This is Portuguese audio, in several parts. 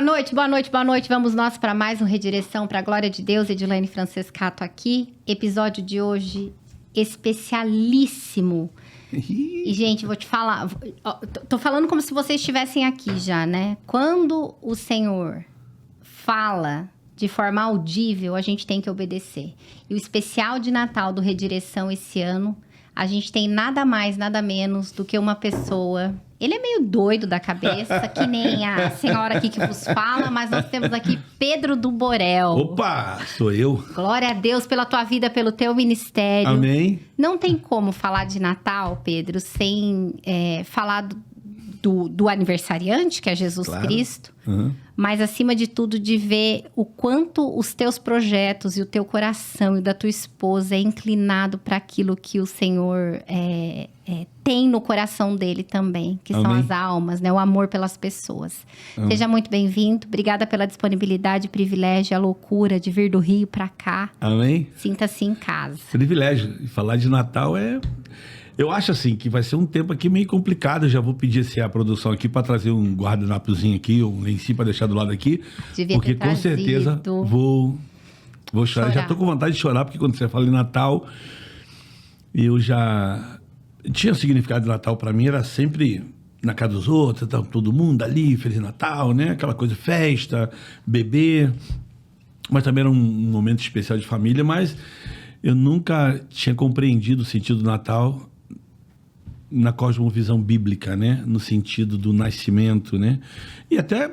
Boa noite, boa noite, boa noite. Vamos nós para mais um Redireção para a Glória de Deus. Edilene Francescato aqui. Episódio de hoje especialíssimo. E, gente, vou te falar... Tô falando como se vocês estivessem aqui já, né? Quando o Senhor fala de forma audível, a gente tem que obedecer. E o especial de Natal do Redireção esse ano, a gente tem nada mais, nada menos do que uma pessoa... Ele é meio doido da cabeça, que nem a senhora aqui que vos fala, mas nós temos aqui Pedro do Borel. Opa, sou eu. Glória a Deus pela tua vida, pelo teu ministério. Amém. Não tem como falar de Natal, Pedro, sem falar do aniversariante, que é Jesus Cristo. Uhum. Mas, acima de tudo, de ver o quanto os teus projetos e o teu coração e da tua esposa é inclinado para aquilo que o Senhor tem no coração dele também, que são as almas, né? O amor pelas pessoas. Seja muito bem-vindo. Obrigada pela disponibilidade, privilégio, a loucura de vir do Rio para cá. Amém. Sinta-se em casa. Privilégio. E falar de Natal é... Eu acho assim que vai ser um tempo aqui meio complicado. Eu já vou pedir a produção aqui para trazer um guardanapozinho aqui, um lencinho para deixar do lado aqui. Devia porque ter com certeza vou chorar. Já tô com vontade de chorar, porque quando você fala em Natal, eu já tinha significado de Natal para mim, era sempre na casa dos outros, todo mundo ali, Feliz Natal, né? Aquela coisa, festa, beber. Mas também era um momento especial de família, mas eu nunca tinha compreendido o sentido do Natal na cosmovisão bíblica, né? No sentido do nascimento, né? E até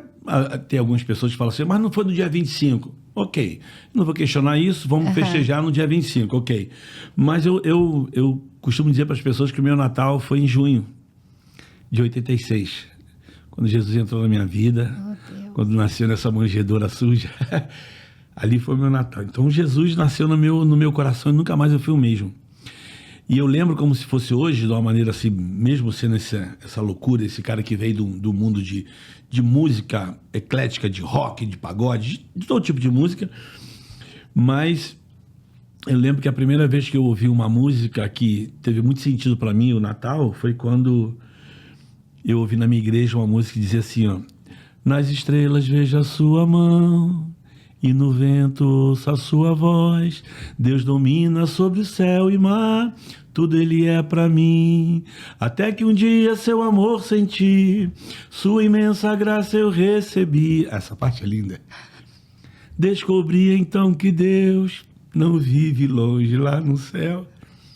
tem algumas pessoas que falam assim, mas não foi no dia 25. Ok, não vou questionar isso, vamos festejar no dia 25, ok. Mas eu costumo dizer para as pessoas que o meu Natal foi em junho de 86, quando Jesus entrou na minha vida, quando nasceu nessa manjedoura suja. Ali foi o meu Natal. Então, Jesus nasceu no meu coração e nunca mais eu fui o mesmo. E eu lembro como se fosse hoje, de uma maneira assim, mesmo sendo essa loucura, esse cara que veio do mundo de música eclética, de rock, de pagode, de todo tipo de música. Mas eu lembro que a primeira vez que eu ouvi uma música que teve muito sentido para mim, o Natal, foi quando eu ouvi na minha igreja uma música que dizia assim, ó: nas estrelas vejo a sua mão, e no vento ouço a sua voz, Deus domina sobre o céu e mar, tudo ele é pra mim, até que um dia seu amor senti, sua imensa graça eu recebi. Essa parte é linda. Descobri então que Deus não vive longe lá no céu,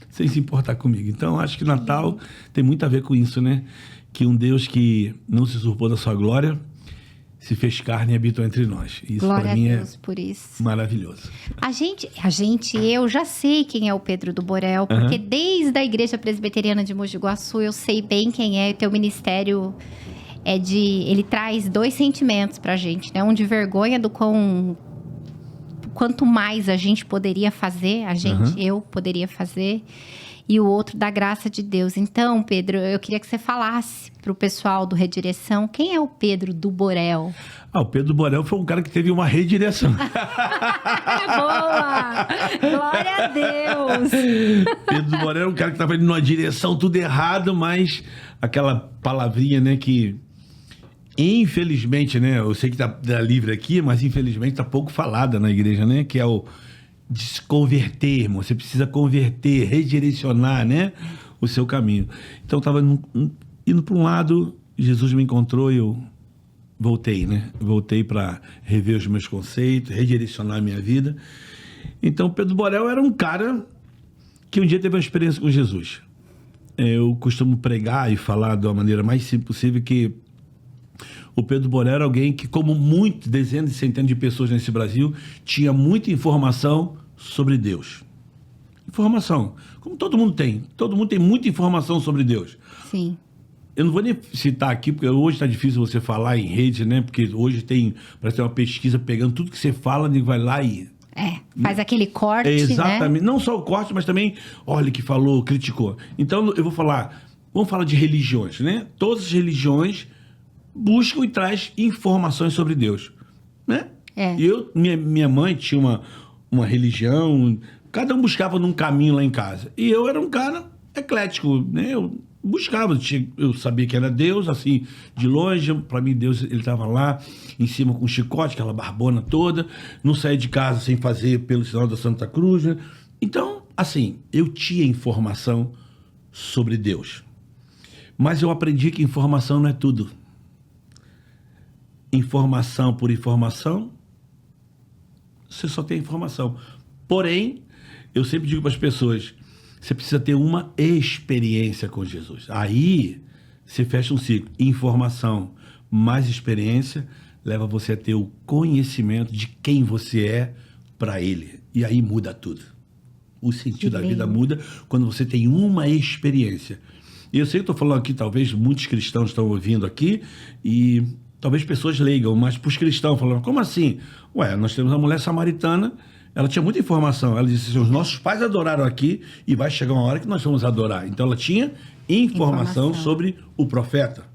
sem se importar comigo. Então acho que Natal tem muito a ver com isso, né? Que um Deus que não se usurpou da sua glória se fez carne e habitou entre nós. Isso para mim é por isso. Maravilhoso. Eu já sei quem é o Pedro do Borel, porque desde a Igreja Presbiteriana de Mogi Guaçu eu sei bem quem é. O teu ministério ele traz dois sentimentos pra gente, né? Um de vergonha do quanto mais a gente poderia fazer, eu poderia fazer, e o outro da graça de Deus. Então, Pedro, eu queria que você falasse para o pessoal do Redireção, quem é o Pedro do Borel? O Pedro do Borel foi um cara que teve uma redireção. Boa! Glória a Deus! Pedro do Borel é um cara que estava indo numa direção tudo errado, mas aquela palavrinha, né, que infelizmente, né, eu sei que tá livre aqui, mas infelizmente tá pouco falada na igreja, né, que é o desconverter, irmão. Você precisa converter, redirecionar, né, o seu caminho. Então, eu estava indo para um lado, Jesus me encontrou e eu voltei, né? Voltei para rever os meus conceitos, redirecionar a minha vida. Então, Pedro Borel era um cara que um dia teve uma experiência com Jesus. Eu costumo pregar e falar de uma maneira mais simples possível que o Pedro Borel era alguém que, como dezenas e centenas de pessoas nesse Brasil, tinha muita informação sobre Deus. Informação. Como todo mundo tem. Todo mundo tem muita informação sobre Deus. Sim. Eu não vou nem citar aqui, porque hoje está difícil você falar em rede, né? Porque hoje parece ter uma pesquisa pegando tudo que você fala, e vai lá e... faz aquele corte, exatamente. Né? Não só o corte, mas também, olha que falou, criticou. Então, eu vou falar... Vamos falar de religiões, né? Todas as religiões buscam e traz informações sobre Deus, né? Minha mãe tinha uma religião, cada um buscava num caminho lá em casa. E eu era um cara eclético, né? Eu buscava, eu sabia que era Deus, assim, de longe, para mim Deus, ele estava lá, em cima com um chicote, aquela barbona toda, não saía de casa sem fazer pelo sinal da Santa Cruz, né? Então, assim, eu tinha informação sobre Deus, mas eu aprendi que informação não é tudo. Informação por informação, você só tem informação. Porém, eu sempre digo para as pessoas, você precisa ter uma experiência com Jesus. Aí, você fecha um ciclo. Informação mais experiência leva você a ter o conhecimento de quem você é para Ele. E aí muda tudo. O sentido da vida muda quando você tem uma experiência. E eu sei que estou falando aqui, talvez muitos cristãos estão ouvindo aqui, e talvez pessoas leigam, mas para os cristãos falando, como assim? Ué, nós temos a mulher samaritana, ela tinha muita informação. Ela disse assim, os nossos pais adoraram aqui e vai chegar uma hora que nós vamos adorar. Então ela tinha informação sobre o profeta.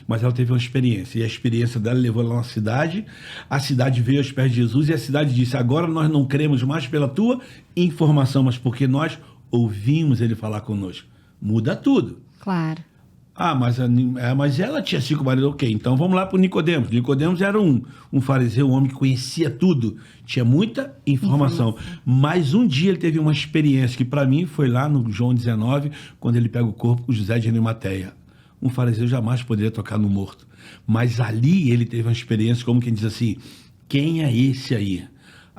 Mas ela teve uma experiência. E a experiência dela levou ela a uma cidade. A cidade veio aos pés de Jesus e a cidade disse, agora nós não cremos mais pela tua informação, mas porque nós ouvimos ele falar conosco. Muda tudo. Claro. Ah, mas ela tinha 5 maridos. Ok, então vamos lá para o Nicodemos. Nicodemos era um fariseu, um homem que conhecia tudo. Tinha muita informação. Mas um dia ele teve uma experiência que para mim foi lá no João 19, quando ele pega o corpo com José de Arimateia. Um fariseu jamais poderia tocar no morto. Mas ali ele teve uma experiência como quem diz assim, quem é esse aí?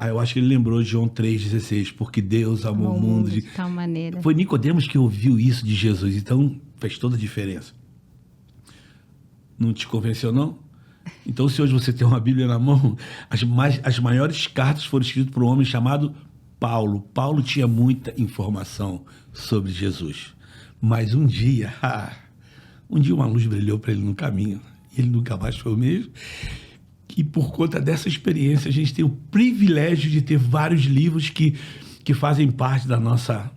Eu acho que ele lembrou de João 3,16, porque Deus amou o mundo de tal maneira. Foi Nicodemos que ouviu isso de Jesus, então fez toda a diferença. Não te convenceu, não? Então, se hoje você tem uma Bíblia na mão, as maiores cartas foram escritas por um homem chamado Paulo. Paulo tinha muita informação sobre Jesus. Mas um dia uma luz brilhou para ele no caminho. Ele nunca mais foi o mesmo. E por conta dessa experiência, a gente tem o privilégio de ter vários livros que fazem parte da nossa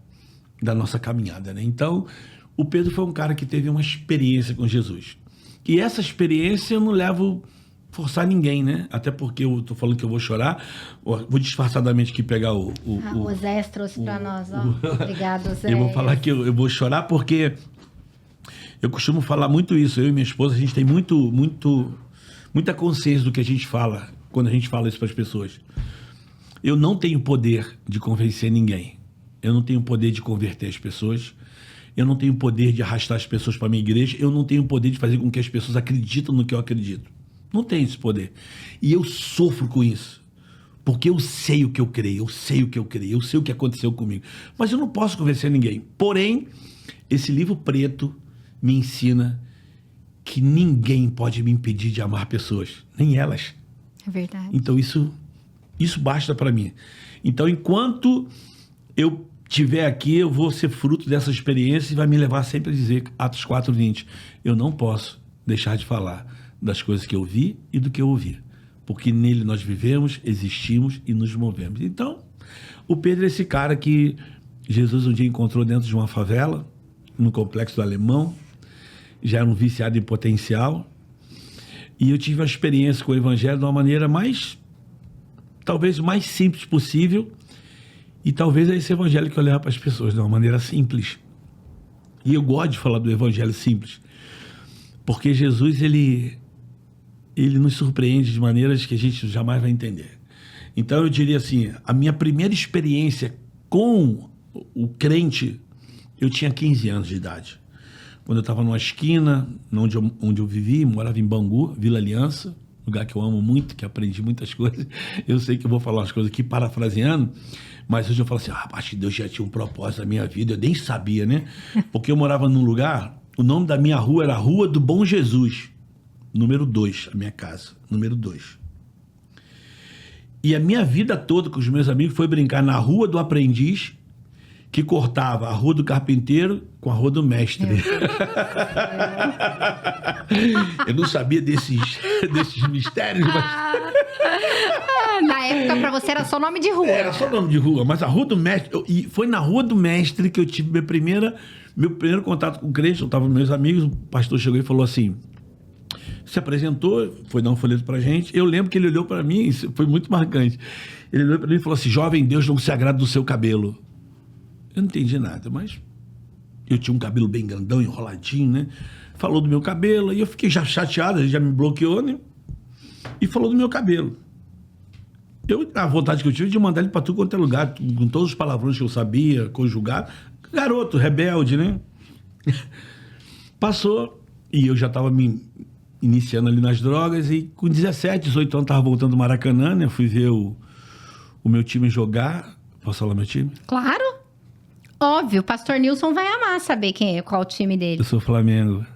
caminhada, né? Então, o Pedro foi um cara que teve uma experiência com Jesus. E essa experiência eu não levo forçar ninguém, né? Até porque eu tô falando que eu vou chorar. Vou disfarçadamente aqui pegar o Zé trouxe para nós, ó. Obrigado, Zé. Eu vou falar que eu vou chorar porque eu costumo falar muito isso. Eu e minha esposa, a gente tem muita consciência do que a gente fala quando a gente fala isso para as pessoas. Eu não tenho poder de convencer ninguém. Eu não tenho poder de converter as pessoas. Eu não tenho poder de arrastar as pessoas para a minha igreja. Eu não tenho poder de fazer com que as pessoas acreditem no que eu acredito. Não tenho esse poder. E eu sofro com isso. Porque eu sei o que eu creio, eu sei o que aconteceu comigo. Mas eu não posso convencer ninguém. Porém, esse livro preto me ensina que ninguém pode me impedir de amar pessoas, nem elas. É verdade. Então isso basta para mim. Então, enquanto eu estiver aqui, eu vou ser fruto dessa experiência e vai me levar sempre a dizer, Atos 4:20, eu não posso deixar de falar das coisas que eu vi e do que eu ouvi, porque nele nós vivemos, existimos e nos movemos. Então, o Pedro é esse cara que Jesus um dia encontrou dentro de uma favela, no Complexo do Alemão, já era um viciado em potencial, e eu tive uma experiência com o Evangelho de uma maneira talvez mais simples possível, e talvez é esse Evangelho que eu levo para as pessoas, de uma maneira simples. E eu gosto de falar do Evangelho simples, porque Jesus, ele nos surpreende de maneiras que a gente jamais vai entender. Então eu diria assim, a minha primeira experiência com o crente, eu tinha 15 anos de idade. Quando eu estava numa esquina, onde eu vivi, morava em Bangu, Vila Aliança, lugar que eu amo muito, que aprendi muitas coisas. Eu sei que eu vou falar umas coisas aqui parafraseando, mas hoje eu falo assim, acho que Deus já tinha um propósito na minha vida, eu nem sabia, né? Porque eu morava num lugar, o nome da minha rua era Rua do Bom Jesus, número 2, a minha casa, número 2. E a minha vida toda com os meus amigos foi brincar na Rua do Aprendiz, que cortava a Rua do Carpinteiro com a Rua do Mestre. Eu não sabia desses mistérios, mas... Na época, pra você, era só nome de rua. Era só nome de rua, mas a Rua do Mestre... E foi na Rua do Mestre que eu tive meu primeiro contato com o crente. Eu estava com meus amigos, o pastor chegou e falou assim... Se apresentou, foi dar um folheto pra gente. Eu lembro que ele olhou pra mim, isso foi muito marcante. Ele olhou pra mim e falou assim, jovem, Deus não se agrada do seu cabelo. Eu não entendi nada, mas Eu tinha um cabelo bem grandão, enroladinho, né? Falou do meu cabelo, aí eu fiquei já chateado, ele já me bloqueou, né? E falou do meu cabelo. A vontade que eu tive de mandar ele pra tudo quanto é lugar, com todos os palavrões que eu sabia, conjugar. Garoto, rebelde, né? Passou, e eu já tava me iniciando ali nas drogas, e com 17, 18 anos, tava voltando do Maracanã, né? Fui ver o meu time jogar. Posso falar meu time? Claro. Óbvio, o Pastor Nilson vai amar saber qual o time dele. Eu sou Flamengo.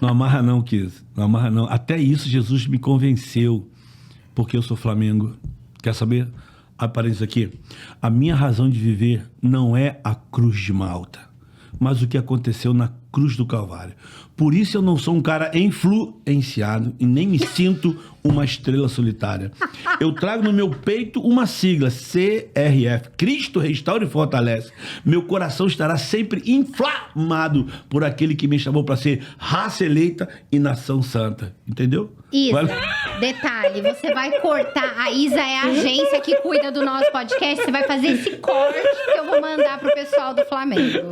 Não amarra não, Kiz. Não amarra não. Até isso Jesus me convenceu, porque eu sou Flamengo. Quer saber? Aparência aqui. A minha razão de viver não é a cruz de Malta, mas o que aconteceu na cruz do Calvário. Por isso eu não sou um cara influenciado e nem me sinto uma estrela solitária. Eu trago no meu peito uma sigla, CRF, Cristo Restaura e Fortalece. Meu coração estará sempre inflamado por aquele que me chamou para ser raça eleita e nação santa. Entendeu? Isa, detalhe, você vai cortar. A Isa é a agência que cuida do nosso podcast. Você vai fazer esse corte que eu vou mandar pro pessoal do Flamengo.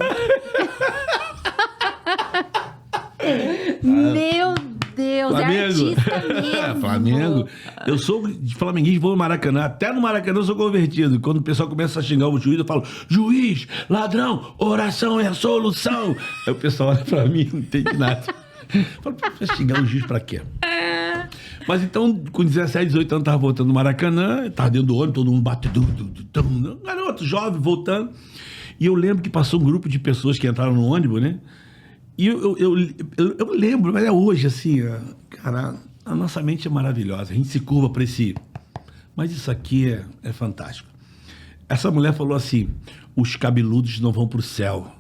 Meu Deus, Flamengo. É artista mesmo. Flamengo. Eu sou de flamenguista, vou no Maracanã. Até no Maracanã eu sou convertido. Quando o pessoal começa a xingar o juiz, eu falo: juiz, ladrão, oração é a solução. Aí o pessoal olha pra mim, não entende nada. Eu falo: pra xingar o juiz pra quê? Mas então, com 17, 18 anos, tava voltando no Maracanã, tava dentro do ônibus, todo mundo batendo. Garoto, jovem, voltando. E eu lembro que passou um grupo de pessoas que entraram no ônibus, né? E eu lembro, mas é hoje, assim, cara, a nossa mente é maravilhosa. A gente se curva para esse... Mas isso aqui é fantástico. Essa mulher falou assim: os cabeludos não vão pro céu.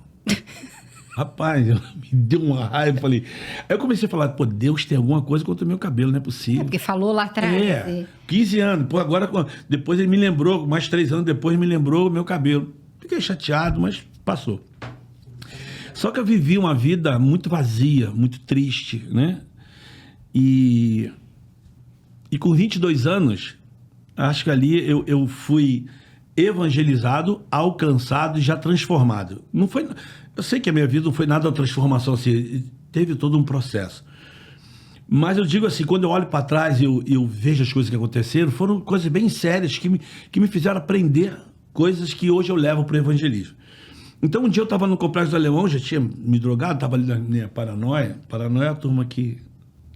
Rapaz, me deu uma raiva. Falei... Aí eu comecei a falar: pô, Deus tem alguma coisa contra o meu cabelo, não é possível. Porque falou lá atrás. 15 anos. Pô, agora, depois ele me lembrou, mais 3 anos depois me lembrou o meu cabelo. Fiquei chateado, mas passou. Só que eu vivi uma vida muito vazia, muito triste, né? E com 22 anos, acho que ali eu fui evangelizado, alcançado e já transformado. Não foi, eu sei que a minha vida não foi nada de transformação, assim, teve todo um processo. Mas eu digo assim, quando eu olho para trás e eu vejo as coisas que aconteceram, foram coisas bem sérias que me fizeram aprender coisas que hoje eu levo para o evangelismo. Então, um dia eu estava no Complexo do Alemão, já tinha me drogado, estava ali na minha paranoia. Paranoia é a turma que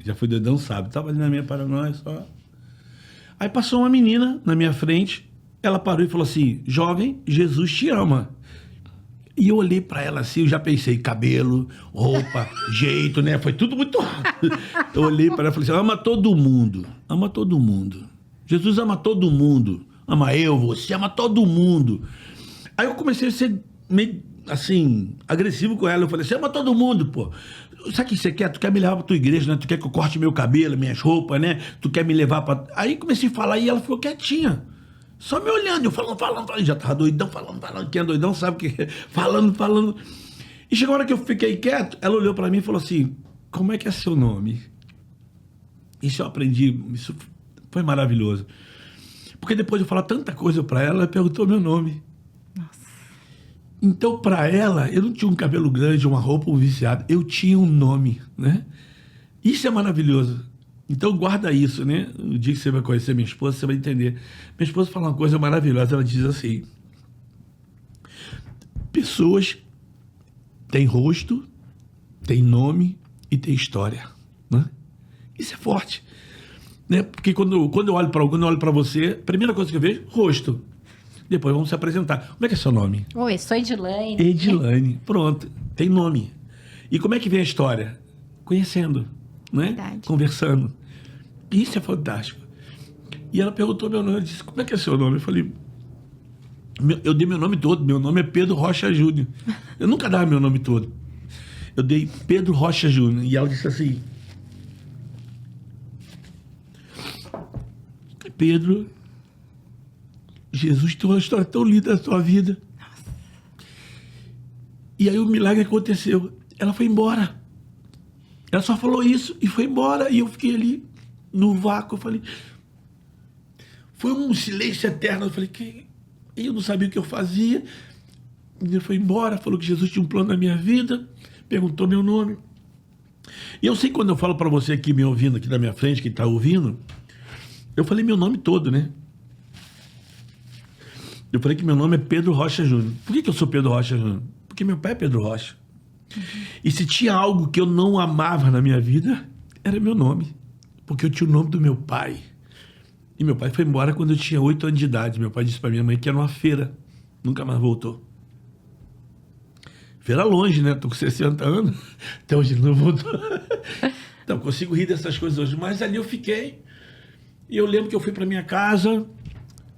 já foi doidão, sabe? Estava ali na minha paranoia só. Aí passou uma menina na minha frente, ela parou e falou assim: jovem, Jesus te ama. E eu olhei para ela assim, eu já pensei, cabelo, roupa, jeito, né? Foi tudo muito rápido. Eu olhei para ela e falei assim: ama todo mundo, ama todo mundo. Jesus ama todo mundo, ama eu, você, ama todo mundo. Aí eu comecei a ser meio, assim, agressivo com ela. Eu falei: você ama todo mundo, pô. Sabe o que você quer? Tu quer me levar pra tua igreja, né? Tu quer que eu corte meu cabelo, minhas roupas, né? Tu quer me levar pra... Aí comecei a falar e ela ficou quietinha. Só me olhando, eu falando. Já tava doidão, falando. Quem é doidão sabe o que é. Falando. E chegou a hora que eu fiquei quieto, ela olhou pra mim e falou assim: como é que é seu nome? Isso eu aprendi, isso foi maravilhoso. Porque depois de eu falar tanta coisa pra ela perguntou meu nome. Então, para ela, eu não tinha um cabelo grande, uma roupa, um viciado. Eu tinha um nome, né? Isso é maravilhoso. Então, guarda isso, né? O dia que você vai conhecer minha esposa, você vai entender. Minha esposa fala uma coisa maravilhosa. Ela diz assim: pessoas têm rosto, têm nome e têm história, né? Isso é forte, né? Porque quando eu olho para alguém, eu olho para você, a primeira coisa que eu vejo, rosto. Depois vamos se apresentar. Como é que é seu nome? Oi, sou Edilane. Edilane. Pronto, tem nome. E como é que vem a história? Conhecendo, né? Verdade. Conversando. Isso é fantástico. E ela perguntou meu nome, eu disse: como é que é seu nome? Eu falei: eu dei meu nome todo, meu nome é Pedro Rocha Júnior. Eu nunca dava meu nome todo. Eu dei Pedro Rocha Júnior. E ela disse assim: Pedro, Jesus tem uma história tão linda na sua vida. E aí o milagre aconteceu. Ela foi embora. Ela só falou isso e foi embora. E eu fiquei ali no vácuo. Eu falei... Foi um silêncio eterno. Eu falei: eu não sabia o que eu fazia. Ele foi embora, falou que Jesus tinha um plano na minha vida, perguntou meu nome. E eu sei, quando eu falo para você aqui, me ouvindo aqui da minha frente, que está ouvindo, eu falei meu nome todo, né? Eu falei que meu nome é Pedro Rocha Júnior. Por que eu sou Pedro Rocha Júnior? Porque meu pai é Pedro Rocha. E se tinha algo que eu não amava na minha vida, era meu nome. Porque eu tinha o nome do meu pai. E meu pai foi embora quando eu tinha 8 anos de idade. Meu pai disse para minha mãe que era uma feira. Nunca mais voltou. Feira longe, né? Tô com 60 anos. Até hoje ele não voltou. Então, consigo rir dessas coisas hoje. Mas ali eu fiquei. E eu lembro que eu fui para minha casa.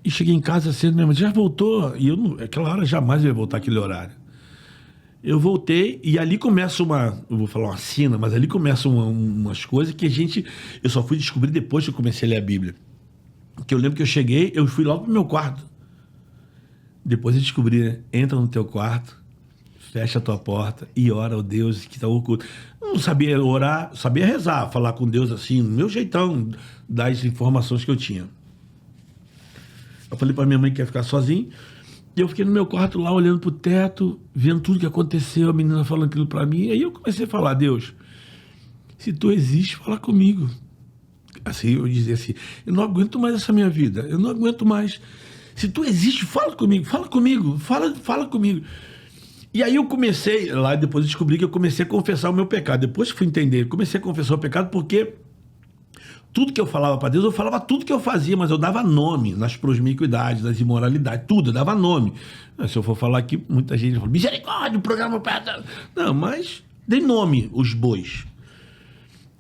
E cheguei em casa cedo, minha mãe já voltou. E eu, aquela hora, jamais ia voltar aquele horário. Eu voltei e ali começa eu vou falar uma cena, mas ali começam umas coisas que eu só fui descobrir depois que eu comecei a ler a Bíblia. Porque eu lembro que eu cheguei, eu fui logo pro meu quarto. Depois eu descobri, né? Entra no teu quarto, fecha a tua porta e ora ao Deus que está oculto. Eu não sabia orar, sabia rezar, falar com Deus assim, no meu jeitão, das informações que eu tinha. Eu falei para minha mãe que ia ficar sozinho. E eu fiquei no meu quarto lá, olhando pro teto, vendo tudo que aconteceu, a menina falando aquilo para mim. Aí eu comecei a falar: Deus, se tu existe, fala comigo. Assim, eu dizia assim: eu não aguento mais essa minha vida, eu não aguento mais. Se tu existe, fala comigo, fala comigo. E aí eu comecei, lá depois eu descobri que eu comecei a confessar o meu pecado. Depois que fui entender, comecei a confessar o pecado porque tudo que eu falava para Deus, eu falava tudo que eu fazia, mas eu dava nome nas promiscuidades, nas imoralidades, tudo, eu dava nome. Se eu for falar aqui, muita gente fala: misericórdia, o programa... Não, mas dei nome os bois.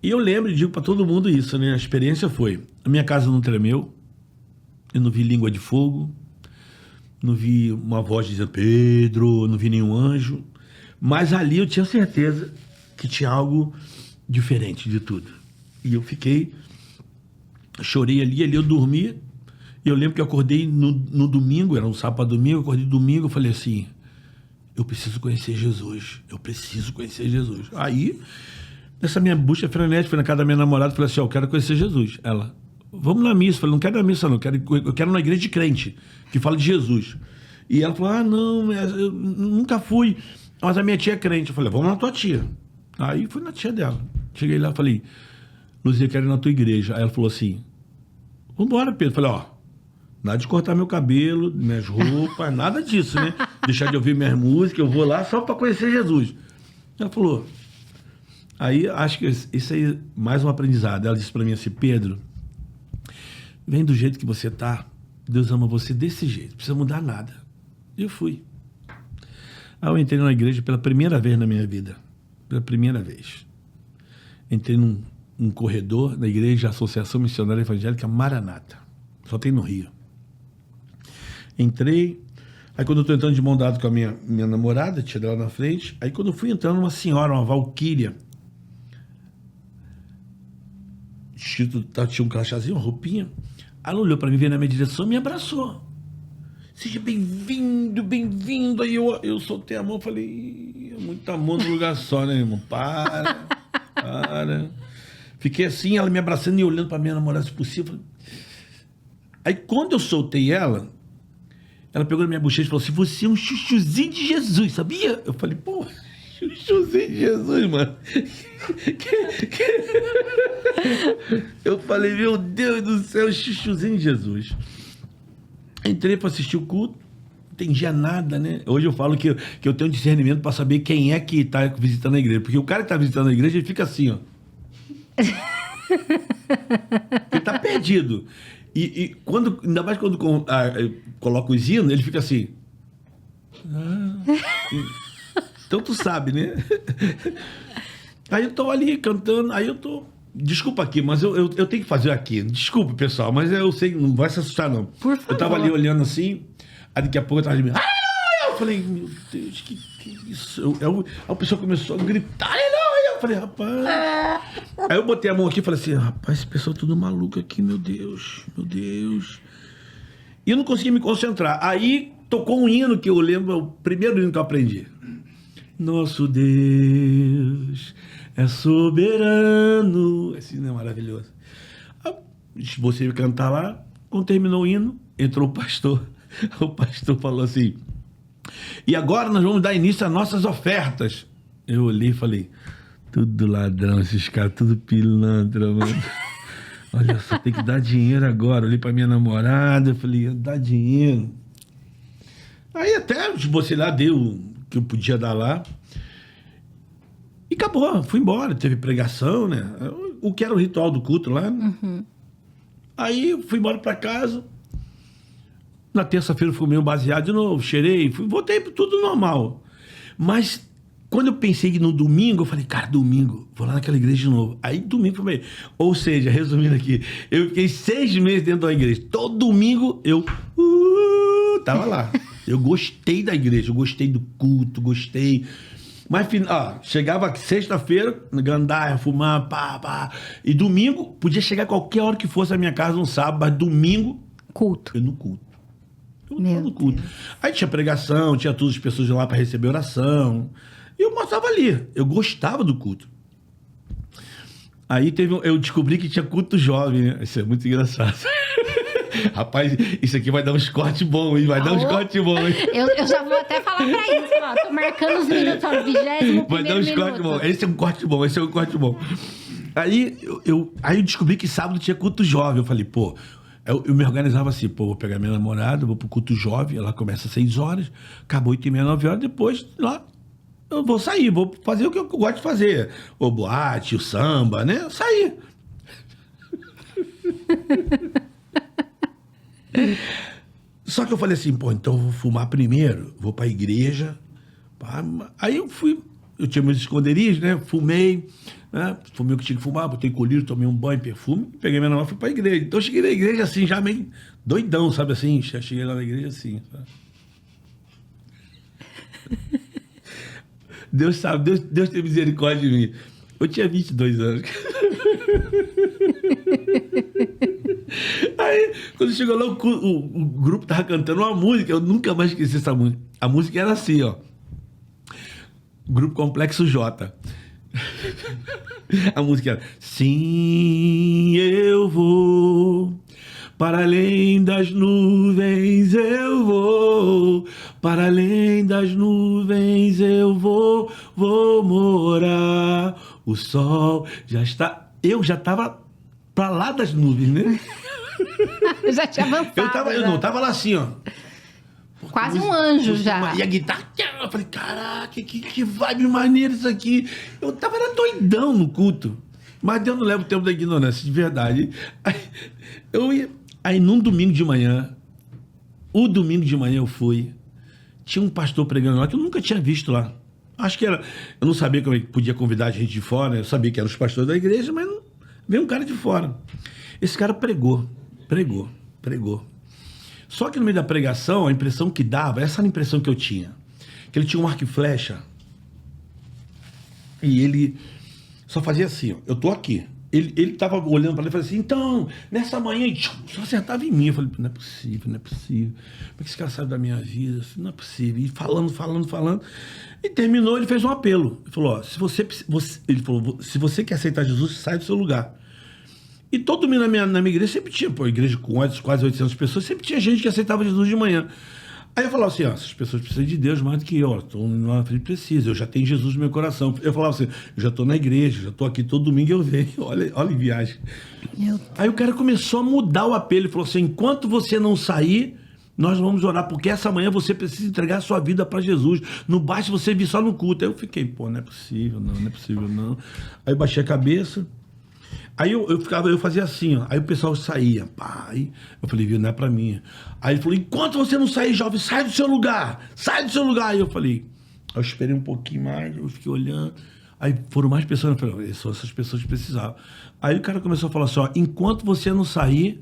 E eu lembro e digo para todo mundo isso, né? A experiência foi: a minha casa não tremeu, eu não vi língua de fogo, não vi uma voz dizendo Pedro, não vi nenhum anjo, mas ali eu tinha certeza que tinha algo diferente de tudo. E eu fiquei, chorei ali eu dormi, e eu lembro que eu acordei no domingo, era um sábado para domingo, eu acordei domingo, eu falei assim: eu preciso conhecer Jesus, Aí, nessa minha busca frenética, fui na casa da minha namorada e falei assim: eu quero conhecer Jesus. Ela: vamos na missa. Eu falei: não quero na missa não, eu quero na igreja de crente, que fala de Jesus. E ela falou: não, eu nunca fui, mas a minha tia é crente. Eu falei: vamos na tua tia. Aí fui na tia dela. Cheguei lá e falei: Luzia, eu quero ir na tua igreja. Aí ela falou assim: vambora, Pedro. Eu falei: nada de cortar meu cabelo, minhas roupas, nada disso, né? Deixar de ouvir minhas músicas, eu vou lá só para conhecer Jesus. Ela falou... Aí, acho que isso aí, mais um aprendizado. Ela disse para mim assim: Pedro, vem do jeito que você tá, Deus ama você desse jeito, não precisa mudar nada. E eu fui. Aí eu entrei na igreja pela primeira vez na minha vida. Pela primeira vez. Entrei num corredor da igreja, Associação Missionária Evangélica Maranata. Só tem no Rio. Entrei. Aí quando eu tô entrando de mão dada com a minha namorada, tinha dela na frente. Aí quando eu fui entrando, uma senhora, uma valquíria, tinha um crachazinho, uma roupinha. Ela olhou para mim, veio na minha direção e me abraçou. Seja bem-vindo. Aí eu soltei a mão e falei: muita mão no lugar só, né, irmão? Para. Fiquei assim, ela me abraçando e olhando para minha namorada, se possível. Aí quando eu soltei ela pegou na minha bochecha e falou assim: você é um chuchuzinho de Jesus, sabia? Eu falei: pô, chuchuzinho de Jesus, mano. Eu falei: meu Deus do céu, chuchuzinho de Jesus. Entrei para assistir o culto, não entendia nada, né? Hoje eu falo que eu tenho discernimento para saber quem é que está visitando a igreja. Porque o cara que está visitando a igreja, ele fica assim, ó. Ele tá perdido. E quando, ainda mais quando coloca os hinos, ele fica assim. Então tu sabe, né? Aí eu tô ali cantando, aí eu tô... Desculpa aqui, mas eu tenho que fazer aqui. Desculpa, pessoal, mas eu sei, não vai se assustar, não. Por favor. Eu tava ali olhando assim, aí daqui a pouco eu tava de mim. Eu falei: meu Deus, que isso? A pessoa começou a gritar. Eu falei: rapaz... Aí eu botei a mão aqui e falei assim: rapaz, esse pessoal tudo maluco aqui, meu Deus. E eu não conseguia me concentrar. Aí tocou um hino que eu lembro, o primeiro hino que eu aprendi. Nosso Deus é soberano. Esse hino é maravilhoso. Você cantar lá, quando terminou o hino, entrou o pastor. O pastor falou assim: E agora nós vamos dar início às nossas ofertas. Eu olhei e falei, tudo ladrão, esses caras, tudo pilantra, mano. Olha só, tem que dar dinheiro agora. Olhei pra minha namorada, falei, dá dinheiro. Aí até você lá deu o que eu podia dar lá. E acabou, fui embora. Teve pregação, né? O que era o ritual do culto lá. Uhum. Aí fui embora pra casa. Na terça-feira fumei um baseado de novo, cheirei, voltei para tudo normal. Mas quando eu pensei no domingo, eu falei, cara, domingo, vou lá naquela igreja de novo. Aí domingo fumei. Ou seja, resumindo aqui, eu fiquei 6 meses dentro da igreja. Todo domingo eu tava lá. Eu gostei da igreja, eu gostei do culto, gostei. Mas chegava sexta-feira, gandaia, fumar, pá. E domingo, podia chegar qualquer hora que fosse na minha casa, um sábado, mas domingo, culto. Eu no culto. No culto. Aí tinha pregação, tinha todas as pessoas lá para receber oração. E eu mostrava ali. Eu gostava do culto. Aí eu descobri que tinha culto jovem, né? Isso é muito engraçado. Rapaz, isso aqui vai dar uns cortes bons, hein? Vai dar uns cortes bons, hein? Eu já vou até falar pra isso, ó. Tô marcando os minutos ao 20º. Vai dar uns cortes bons. Esse é um corte bom, Aí eu descobri que sábado tinha culto jovem. Eu falei, pô... Eu me organizava assim, vou pegar minha namorada, vou pro culto jovem, ela começa às 6 horas, acabou 8h30, 9 horas, depois lá eu vou sair, vou fazer o que eu gosto de fazer. O boate, o samba, né? Sair. Só que eu falei assim, então eu vou fumar primeiro, vou pra igreja. Aí eu tinha meus esconderijos, né? Fumei o que tinha que fumar, botei colírio, tomei um banho, perfume, peguei minha namorada e fui pra igreja. Então eu cheguei na igreja assim, já meio doidão, sabe assim? Cheguei lá na igreja assim, sabe? Deus sabe, Deus tem misericórdia de mim. Eu tinha 22 anos. Aí, quando chegou lá, o grupo tava cantando uma música, eu nunca mais esqueci essa música. A música era assim, ó. Grupo Complexo J. A música era: sim, eu vou para além das nuvens, eu vou para além das nuvens, eu vou morar. O sol já está... Eu já estava para lá das nuvens, né? Já tinha avançado. Eu não estava lá assim, ó. Quase um anjo já. E a guitarra, eu falei, caraca, que vibe maneira isso aqui. Eu era doidão no culto. Mas Deus não leva o tempo da ignorância, de verdade. Aí num domingo de manhã, eu fui, tinha um pastor pregando lá que eu nunca tinha visto lá. Acho que era, eu não sabia como é que podia convidar a gente de fora, eu sabia que eram os pastores da igreja, mas não, veio um cara de fora. Esse cara pregou. Só que no meio da pregação, a impressão que dava, essa era a impressão que eu tinha, que ele tinha um arco e flecha e ele só fazia assim, ó, eu tô aqui. Ele tava olhando para ele e falou assim, então, nessa manhã, só acertava em mim. Eu falei, não é possível. Como é que esse cara sabe da minha vida? Assim, não é possível. E falando. E terminou, ele fez um apelo. Ele falou, ó, se você quer aceitar Jesus, sai do seu lugar. E todo mundo na minha igreja sempre tinha, igreja com quase 800 pessoas, sempre tinha gente que aceitava Jesus de manhã. Aí eu falava assim, essas pessoas precisam de Deus mais do que eu. Precisa, eu já tenho Jesus no meu coração. Eu falava assim, eu já estou na igreja, já estou aqui todo domingo eu venho. Olha em viagem. Aí o cara começou a mudar o apelo. Ele falou assim, enquanto você não sair, nós vamos orar, porque essa manhã você precisa entregar a sua vida para Jesus. Não basta você vir só no culto. Aí eu fiquei, não é possível não. Aí eu baixei a cabeça. Aí eu fazia assim, ó. Aí o pessoal saía, aí eu falei, viu, não é pra mim. Aí ele falou, enquanto você não sair, jovem, sai do seu lugar. Aí eu falei, eu esperei um pouquinho mais, eu fiquei olhando. Aí foram mais pessoas, eu falei, são essas pessoas que precisavam. Aí o cara começou a falar assim, ó, enquanto você não sair,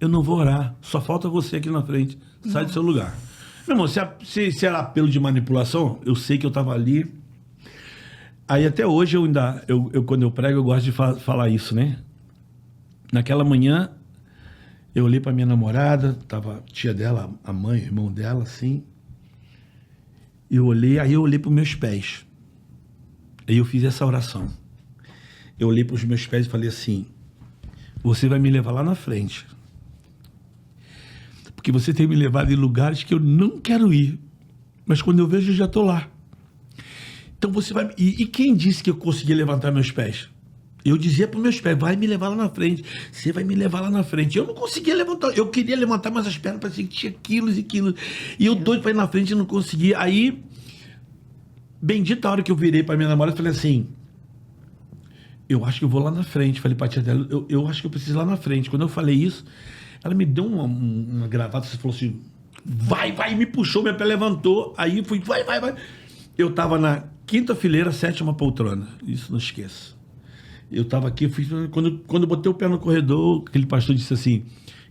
eu não vou orar. Só falta você aqui na frente. Sai do seu lugar. Meu irmão, se era apelo de manipulação, eu sei que eu tava ali. Aí até hoje quando eu prego, eu gosto de falar isso, né? Naquela manhã, eu olhei para minha namorada, tava a tia dela, a mãe, o irmão dela, assim. Aí eu olhei para os meus pés. Aí eu fiz essa oração. Eu olhei para os meus pés e falei assim, você vai me levar lá na frente. Porque você tem me levado em lugares que eu não quero ir. Mas quando eu vejo, eu já estou lá. Então você vai... E quem disse que eu conseguia levantar meus pés? Eu dizia para os meus pés, vai me levar lá na frente. Você vai me levar lá na frente. Eu não conseguia levantar. Eu queria levantar, mas as pernas pareciam que tinha quilos e quilos. E eu doido para ir na frente e não conseguia. Aí, bendita a hora que eu virei para minha namorada e falei assim, eu acho que eu vou lá na frente. Falei para a tia dela, eu acho que eu preciso ir lá na frente. Quando eu falei isso, ela me deu uma gravata, você falou assim, vai, e me puxou, minha pé levantou. Aí fui, vai. Eu estava na 5ª fileira, 7ª poltrona. Isso não esqueço. Eu estava aqui, quando eu botei o pé no corredor, aquele pastor disse assim,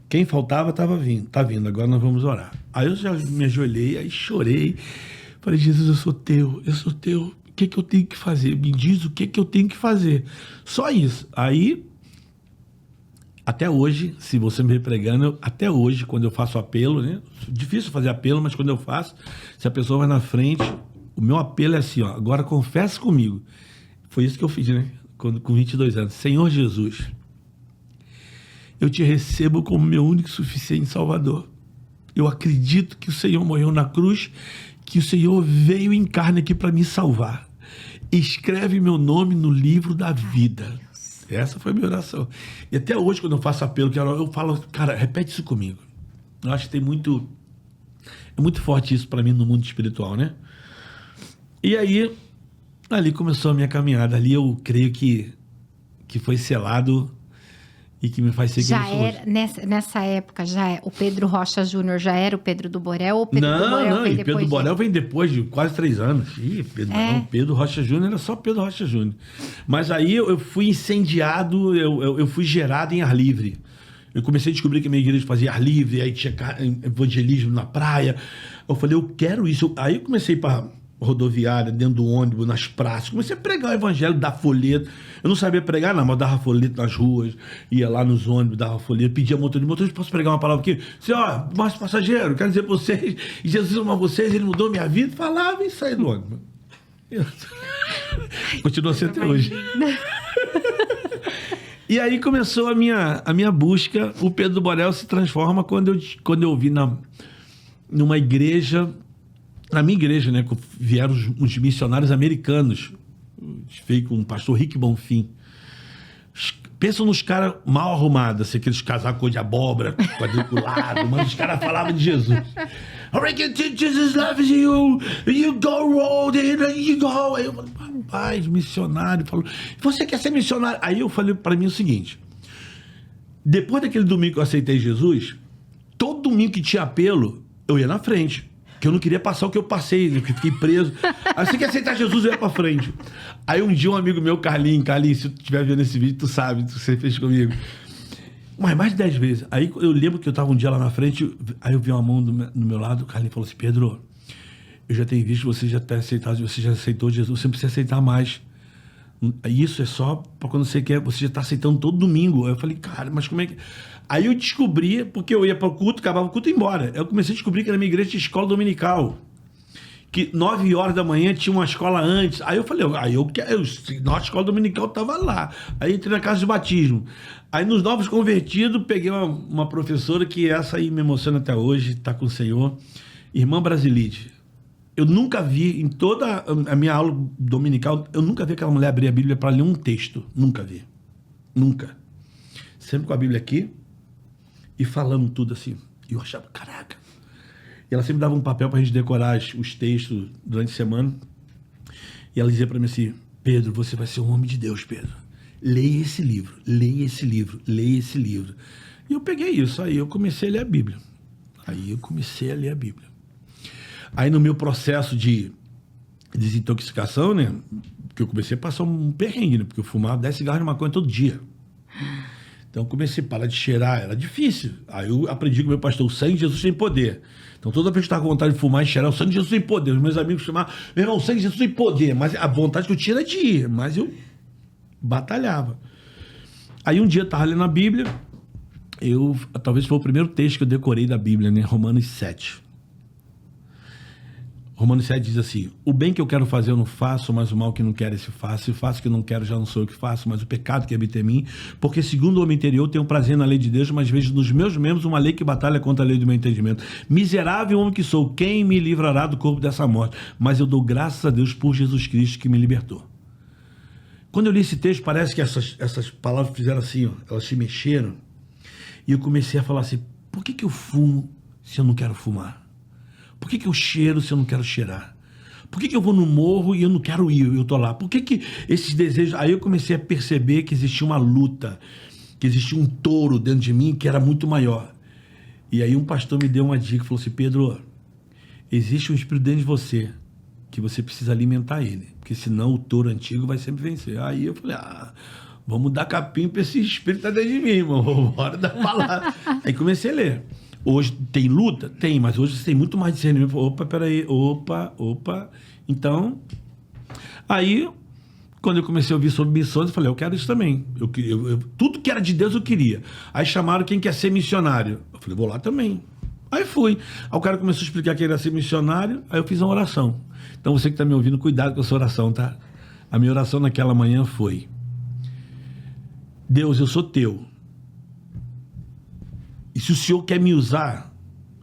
quem faltava tá vindo, agora nós vamos orar. Aí eu já me ajoelhei, aí chorei, falei, Jesus, eu sou teu, o que eu tenho que fazer? Me diz o que eu tenho que fazer. Só isso. Aí, até hoje, se você me vê pregando, até hoje, quando eu faço apelo, né? Difícil fazer apelo, mas quando eu faço, se a pessoa vai na frente, o meu apelo é assim, ó, agora confessa comigo. Foi isso que eu fiz, né? Com 22 anos. Senhor Jesus, eu te recebo como meu único e suficiente Salvador. Eu acredito que o Senhor morreu na cruz, que o Senhor veio em carne aqui para me salvar. Escreve meu nome no livro da vida. Essa foi a minha oração. E até hoje, quando eu faço apelo, eu falo, cara, repete isso comigo. Eu acho que é muito forte isso para mim no mundo espiritual, né? E aí, ali começou a minha caminhada. Ali eu creio que foi selado e que me faz ser quem eu sou hoje. Nessa época, o Pedro Rocha Júnior já era o Pedro do Borel? Ou o Pedro do Borel vem depois? Pedro do Borel vem depois de quase 3 anos. Pedro Rocha Júnior era só Pedro Rocha Júnior. Mas aí eu fui incendiado, eu fui gerado em ar livre. Eu comecei a descobrir que a minha igreja fazia ar livre, aí tinha evangelismo na praia. Eu falei, eu quero isso. Aí eu comecei para rodoviária, dentro do ônibus, nas praças. Comecei a pregar o evangelho, dar folheto. Eu não sabia pregar, não, mas dava folheto nas ruas, ia lá nos ônibus, dava folheto, pedia motorista, posso pregar uma palavra aqui? Senhor, mas passageiro, quero dizer para vocês, Jesus ama vocês, ele mudou minha vida. Falava e saía do ônibus. Continua sendo até hoje. E aí começou a minha busca. O Pedro do Borel se transforma quando eu vi numa igreja, na minha igreja, né, que vieram uns missionários americanos, veio com o pastor Rick Bonfim. Pensam nos caras mal arrumados, assim, aqueles casacos de abóbora, quadriculado, mas os caras falavam de Jesus. Jesus loves you, you go road, you go. Aí eu falei, rapaz, missionário, falou, você quer ser missionário? Aí eu falei para mim o seguinte, depois daquele domingo que eu aceitei Jesus, todo domingo que tinha apelo, eu ia na frente. Que eu não queria passar o que eu passei, né? Que fiquei preso. Aí você quer aceitar Jesus, eu ia pra frente. Aí um dia um amigo meu, Carlinhos, se tu estiver vendo esse vídeo, tu sabe, tu você fez comigo. Mas mais de 10 vezes. Aí eu lembro que eu tava um dia lá na frente, aí eu vi uma mão no meu lado, o Carlinhos falou assim, Pedro, eu já tenho visto que você já tá aceitado, você já aceitou Jesus, você não precisa aceitar mais. Isso é só pra quando você quer, você já tá aceitando todo domingo. Aí eu falei, cara, mas como é que... Aí eu descobri, porque eu ia para o culto, acabava o culto e ia embora. Eu comecei a descobrir que na minha igreja tinha escola dominical. Que 9 horas da manhã tinha uma escola antes. Aí eu falei, nossa escola dominical estava lá. Aí entrei na casa de batismo. Aí nos novos convertidos, peguei uma professora que essa aí me emociona até hoje, está com o Senhor, irmã Brasilide. Eu nunca vi, em toda a minha aula dominical, eu nunca vi aquela mulher abrir a Bíblia para ler um texto. Nunca vi. Nunca. Sempre com a Bíblia aqui. E falando tudo assim. E eu achava, caraca. E ela sempre dava um papel pra gente decorar os textos durante a semana. E ela dizia pra mim assim, Pedro, você vai ser um homem de Deus, Pedro. Leia esse livro, leia esse livro, leia esse livro. E eu peguei isso, aí eu comecei a ler a Bíblia. Aí no meu processo de desintoxicação, né? Porque eu comecei a passar um perrengue, né? Porque eu fumava 10 cigarros de maconha todo dia. Então, eu comecei a parar de cheirar, era difícil. Aí eu aprendi com o meu pastor, o sangue de Jesus tem poder. Então, toda vez que eu estava com vontade de fumar e cheirar, o sangue de Jesus tem poder. Os meus amigos chamavam, meu irmão, o sangue de Jesus tem poder. Mas a vontade que eu tinha era de ir, mas eu batalhava. Aí um dia eu estava lendo a Bíblia, talvez foi o primeiro texto que eu decorei da Bíblia, né? Romanos 7. Romanos 7 diz assim: o bem que eu quero fazer eu não faço, mas o mal que não quero esse faço. E faço o que não quero já não sou eu que faço, mas o pecado que habita em mim. Porque segundo o homem interior tenho prazer na lei de Deus, mas vejo nos meus membros uma lei que batalha contra a lei do meu entendimento. Miserável homem que sou, quem me livrará do corpo dessa morte? Mas eu dou graças a Deus por Jesus Cristo que me libertou. Quando eu li esse texto, parece que essas palavras fizeram assim, ó, elas se mexeram. E eu comecei a falar assim: por que eu fumo se eu não quero fumar? Por que eu cheiro se eu não quero cheirar? Por que eu vou no morro e eu não quero ir, eu tô lá? Por que esses desejos... Aí eu comecei a perceber que existia uma luta, que existia um touro dentro de mim que era muito maior. E aí um pastor me deu uma dica, falou assim: Pedro, existe um espírito dentro de você, que você precisa alimentar ele, porque senão o touro antigo vai sempre vencer. Aí eu falei: vamos dar capim para esse espírito dentro de mim, irmão, bora dar palavra. Aí comecei a ler. Hoje tem luta? Tem, mas hoje você tem muito mais discernimento. Opa, peraí, opa. Então, aí, quando eu comecei a ouvir sobre missões, eu falei: eu quero isso também. Tudo que era de Deus eu queria. Aí chamaram quem quer ser missionário. Eu falei: vou lá também. Aí fui. Aí o cara começou a explicar que ele ia ser missionário, aí eu fiz uma oração. Então você que está me ouvindo, cuidado com a sua oração, tá? A minha oração naquela manhã foi: Deus, eu sou teu. E se o Senhor quer me usar,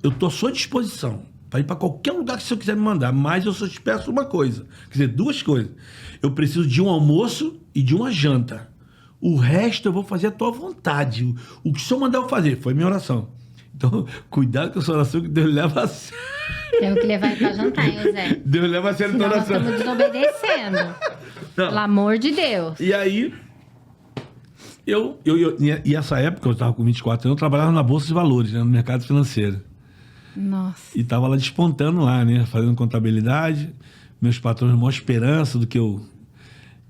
eu estou à sua disposição para ir para qualquer lugar que o Senhor quiser me mandar. Mas eu só te peço uma coisa, quer dizer, duas coisas. Eu preciso de um almoço e de uma janta. O resto eu vou fazer à tua vontade. O que o Senhor mandar eu fazer. Foi a minha oração. Então, cuidado com a sua oração, que Deus leva a sério. Temos que levar para jantar, hein, Zé? Deus leva a sério a tua oração. Nós estamos desobedecendo. Não. Pelo amor de Deus. E aí... E essa época, eu estava com 24 anos, eu trabalhava na Bolsa de Valores, né, no mercado financeiro. Nossa. E estava lá despontando lá, né, fazendo contabilidade. Meus patrões, maior esperança do que eu...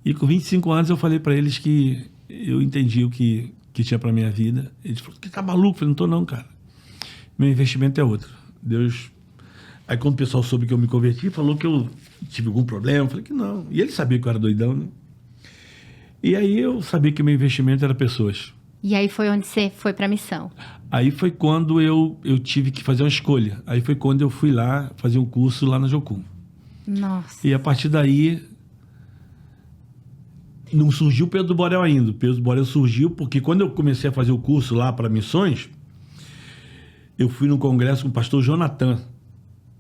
E com 25 anos eu falei para eles que eu entendi o que tinha para minha vida. Eles falaram: você tá maluco? Eu falei: não tô não, cara. Meu investimento é outro. Deus... Aí quando o pessoal soube que eu me converti, falou que eu tive algum problema. Eu falei que não. E ele sabia que eu era doidão, né? E aí eu sabia que meu investimento era pessoas. E aí foi onde você foi para a missão? Aí foi quando eu tive que fazer uma escolha. Aí foi quando eu fui lá fazer um curso lá na Jocum. Nossa. E a partir daí, não surgiu o Pedro do Borel ainda. O Pedro do Borel surgiu porque quando eu comecei a fazer o curso lá para missões, eu fui num congresso com o pastor Jonathan,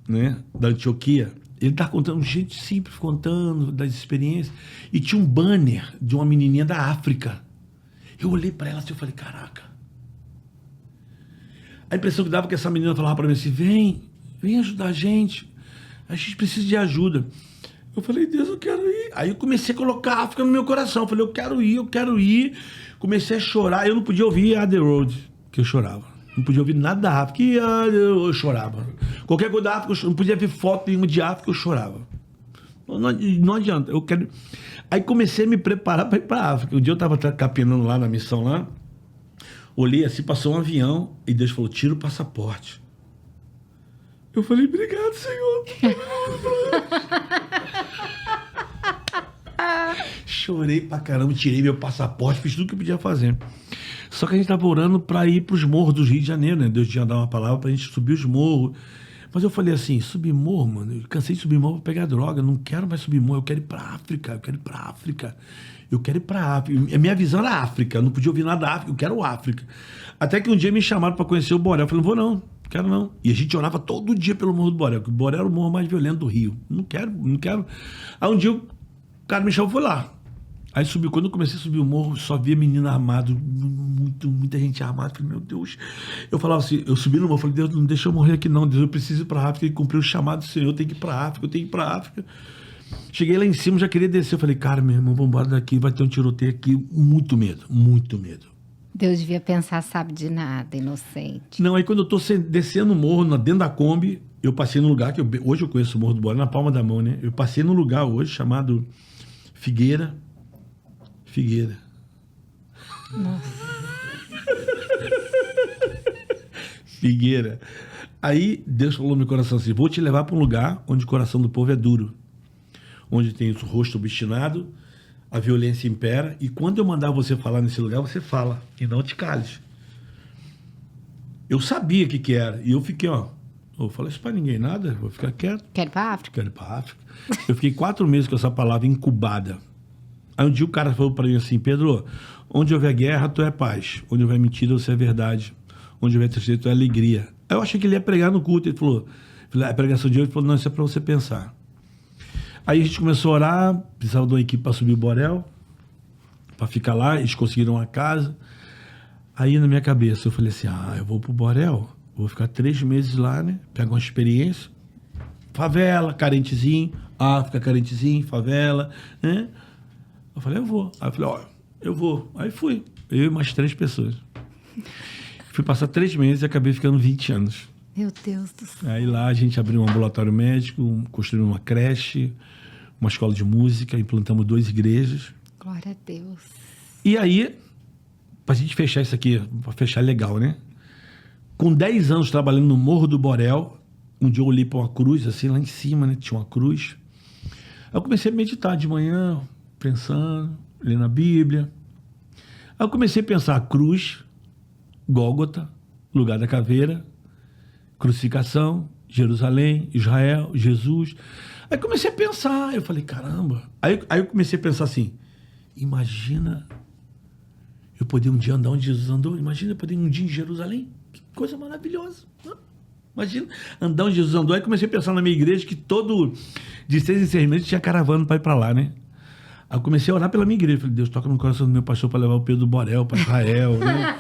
né, da Antioquia. Ele tá contando, um jeito simples, contando das experiências. E tinha um banner de uma menininha da África. Eu olhei para ela assim, eu falei: caraca. A impressão que dava que essa menina falava para mim assim: vem ajudar a gente precisa de ajuda. Eu falei: Deus, eu quero ir. Aí eu comecei a colocar a África no meu coração. Eu falei: eu quero ir. Comecei a chorar. Eu não podia ouvir A The Road, que eu chorava. Não podia ouvir nada da África, e eu chorava. Qualquer coisa da África, eu não podia ver foto nenhuma de África, eu chorava. Não adianta, eu quero... Aí comecei a me preparar para ir para a África. Um dia eu estava capinando lá na missão lá, olhei assim, passou um avião, e Deus falou: tira o passaporte. Eu falei: obrigado, Senhor. Chorei pra caramba, tirei meu passaporte, fiz tudo que eu podia fazer. Só que a gente estava orando para ir para os morros do Rio de Janeiro, né? Deus tinha dado uma palavra para a gente subir os morros. Mas eu falei assim: subir morro, mano, eu cansei de subir morro para pegar droga, não quero mais subir morro, eu quero ir para África, eu quero ir para África. A minha visão era África, eu não podia ouvir nada da África, eu quero África. Até que um dia me chamaram para conhecer o Borel, eu falei: não vou não, quero não. E a gente orava todo dia pelo Morro do Borel, porque o Borel era o morro mais violento do Rio. Não quero. Aí um dia o cara me chamou, foi lá. Aí subiu, quando eu comecei a subir o morro, só via menina armada, muita gente armada. Falei: meu Deus. Eu falava assim, eu subi no morro, falei: Deus, não deixa eu morrer aqui não, Deus, eu preciso ir pra África, e cumprir o chamado do Senhor, eu tenho que ir pra África, Cheguei lá em cima, já queria descer, eu falei: cara, meu irmão, vamos embora daqui, vai ter um tiroteio aqui, muito medo. Deus devia pensar, sabe de nada, inocente. Não, aí quando eu tô descendo o morro, dentro da Kombi, eu passei num lugar, hoje eu conheço o Morro do Borel na palma da mão, né? Eu passei num lugar hoje chamado Figueira. Nossa. Figueira. Aí Deus falou no meu coração assim: vou te levar para um lugar onde o coração do povo é duro, onde tem o rosto obstinado, a violência impera, e quando eu mandar você falar nesse lugar, você fala, e não te cales. Eu sabia o que era, e eu fiquei, Eu vou falar isso pra ninguém, nada. Vou ficar quieto. Quero ir pra África? Quero ir pra África. Eu fiquei 4 meses com essa palavra incubada. Aí um dia o cara falou pra mim assim, Pedro, onde houver guerra, tu é paz. Onde houver mentira, você é verdade. Onde houver tristeza, tu é alegria. Aí eu achei que ele ia pregar no culto. Ele falou, a pregação de hoje, ele falou, não, isso é pra você pensar. Aí a gente começou a orar, precisava de uma equipe para subir o Borel, para ficar lá, eles conseguiram uma casa. Aí na minha cabeça eu falei assim, eu vou pro Borel, vou ficar 3 meses lá, né? Pego uma experiência, favela, carentezinho, África, carentezinho, favela, né? Eu falei, eu vou. Aí eu falei, eu vou. Aí fui, eu e mais 3 pessoas. Fui passar 3 meses e acabei ficando 20 anos. Meu Deus do céu. Aí lá a gente abriu um ambulatório médico, construímos uma creche, uma escola de música, implantamos 2 igrejas. Glória a Deus. E aí, pra gente fechar isso aqui, pra fechar legal, né? Com 10 anos trabalhando no Morro do Borel, um dia eu olhei pra uma cruz, assim, lá em cima, né? Tinha uma cruz. Aí eu comecei a meditar de manhã, pensando, lendo a Bíblia. Aí eu comecei a pensar, cruz, Gólgota, lugar da caveira, crucificação, Jerusalém, Israel, Jesus. Aí comecei a pensar, eu falei, caramba. Aí eu comecei a pensar assim, imagina eu poder um dia andar onde Jesus andou, imagina eu poder um dia em Jerusalém, que coisa maravilhosa. Imagina andar onde Jesus andou. Aí comecei a pensar na minha igreja que de 6 em 6 meses tinha caravana para ir para lá, né? Aí eu comecei a orar pela minha igreja, falei, Deus, toca no coração do meu pastor para levar o Pedro Borel para Israel, né?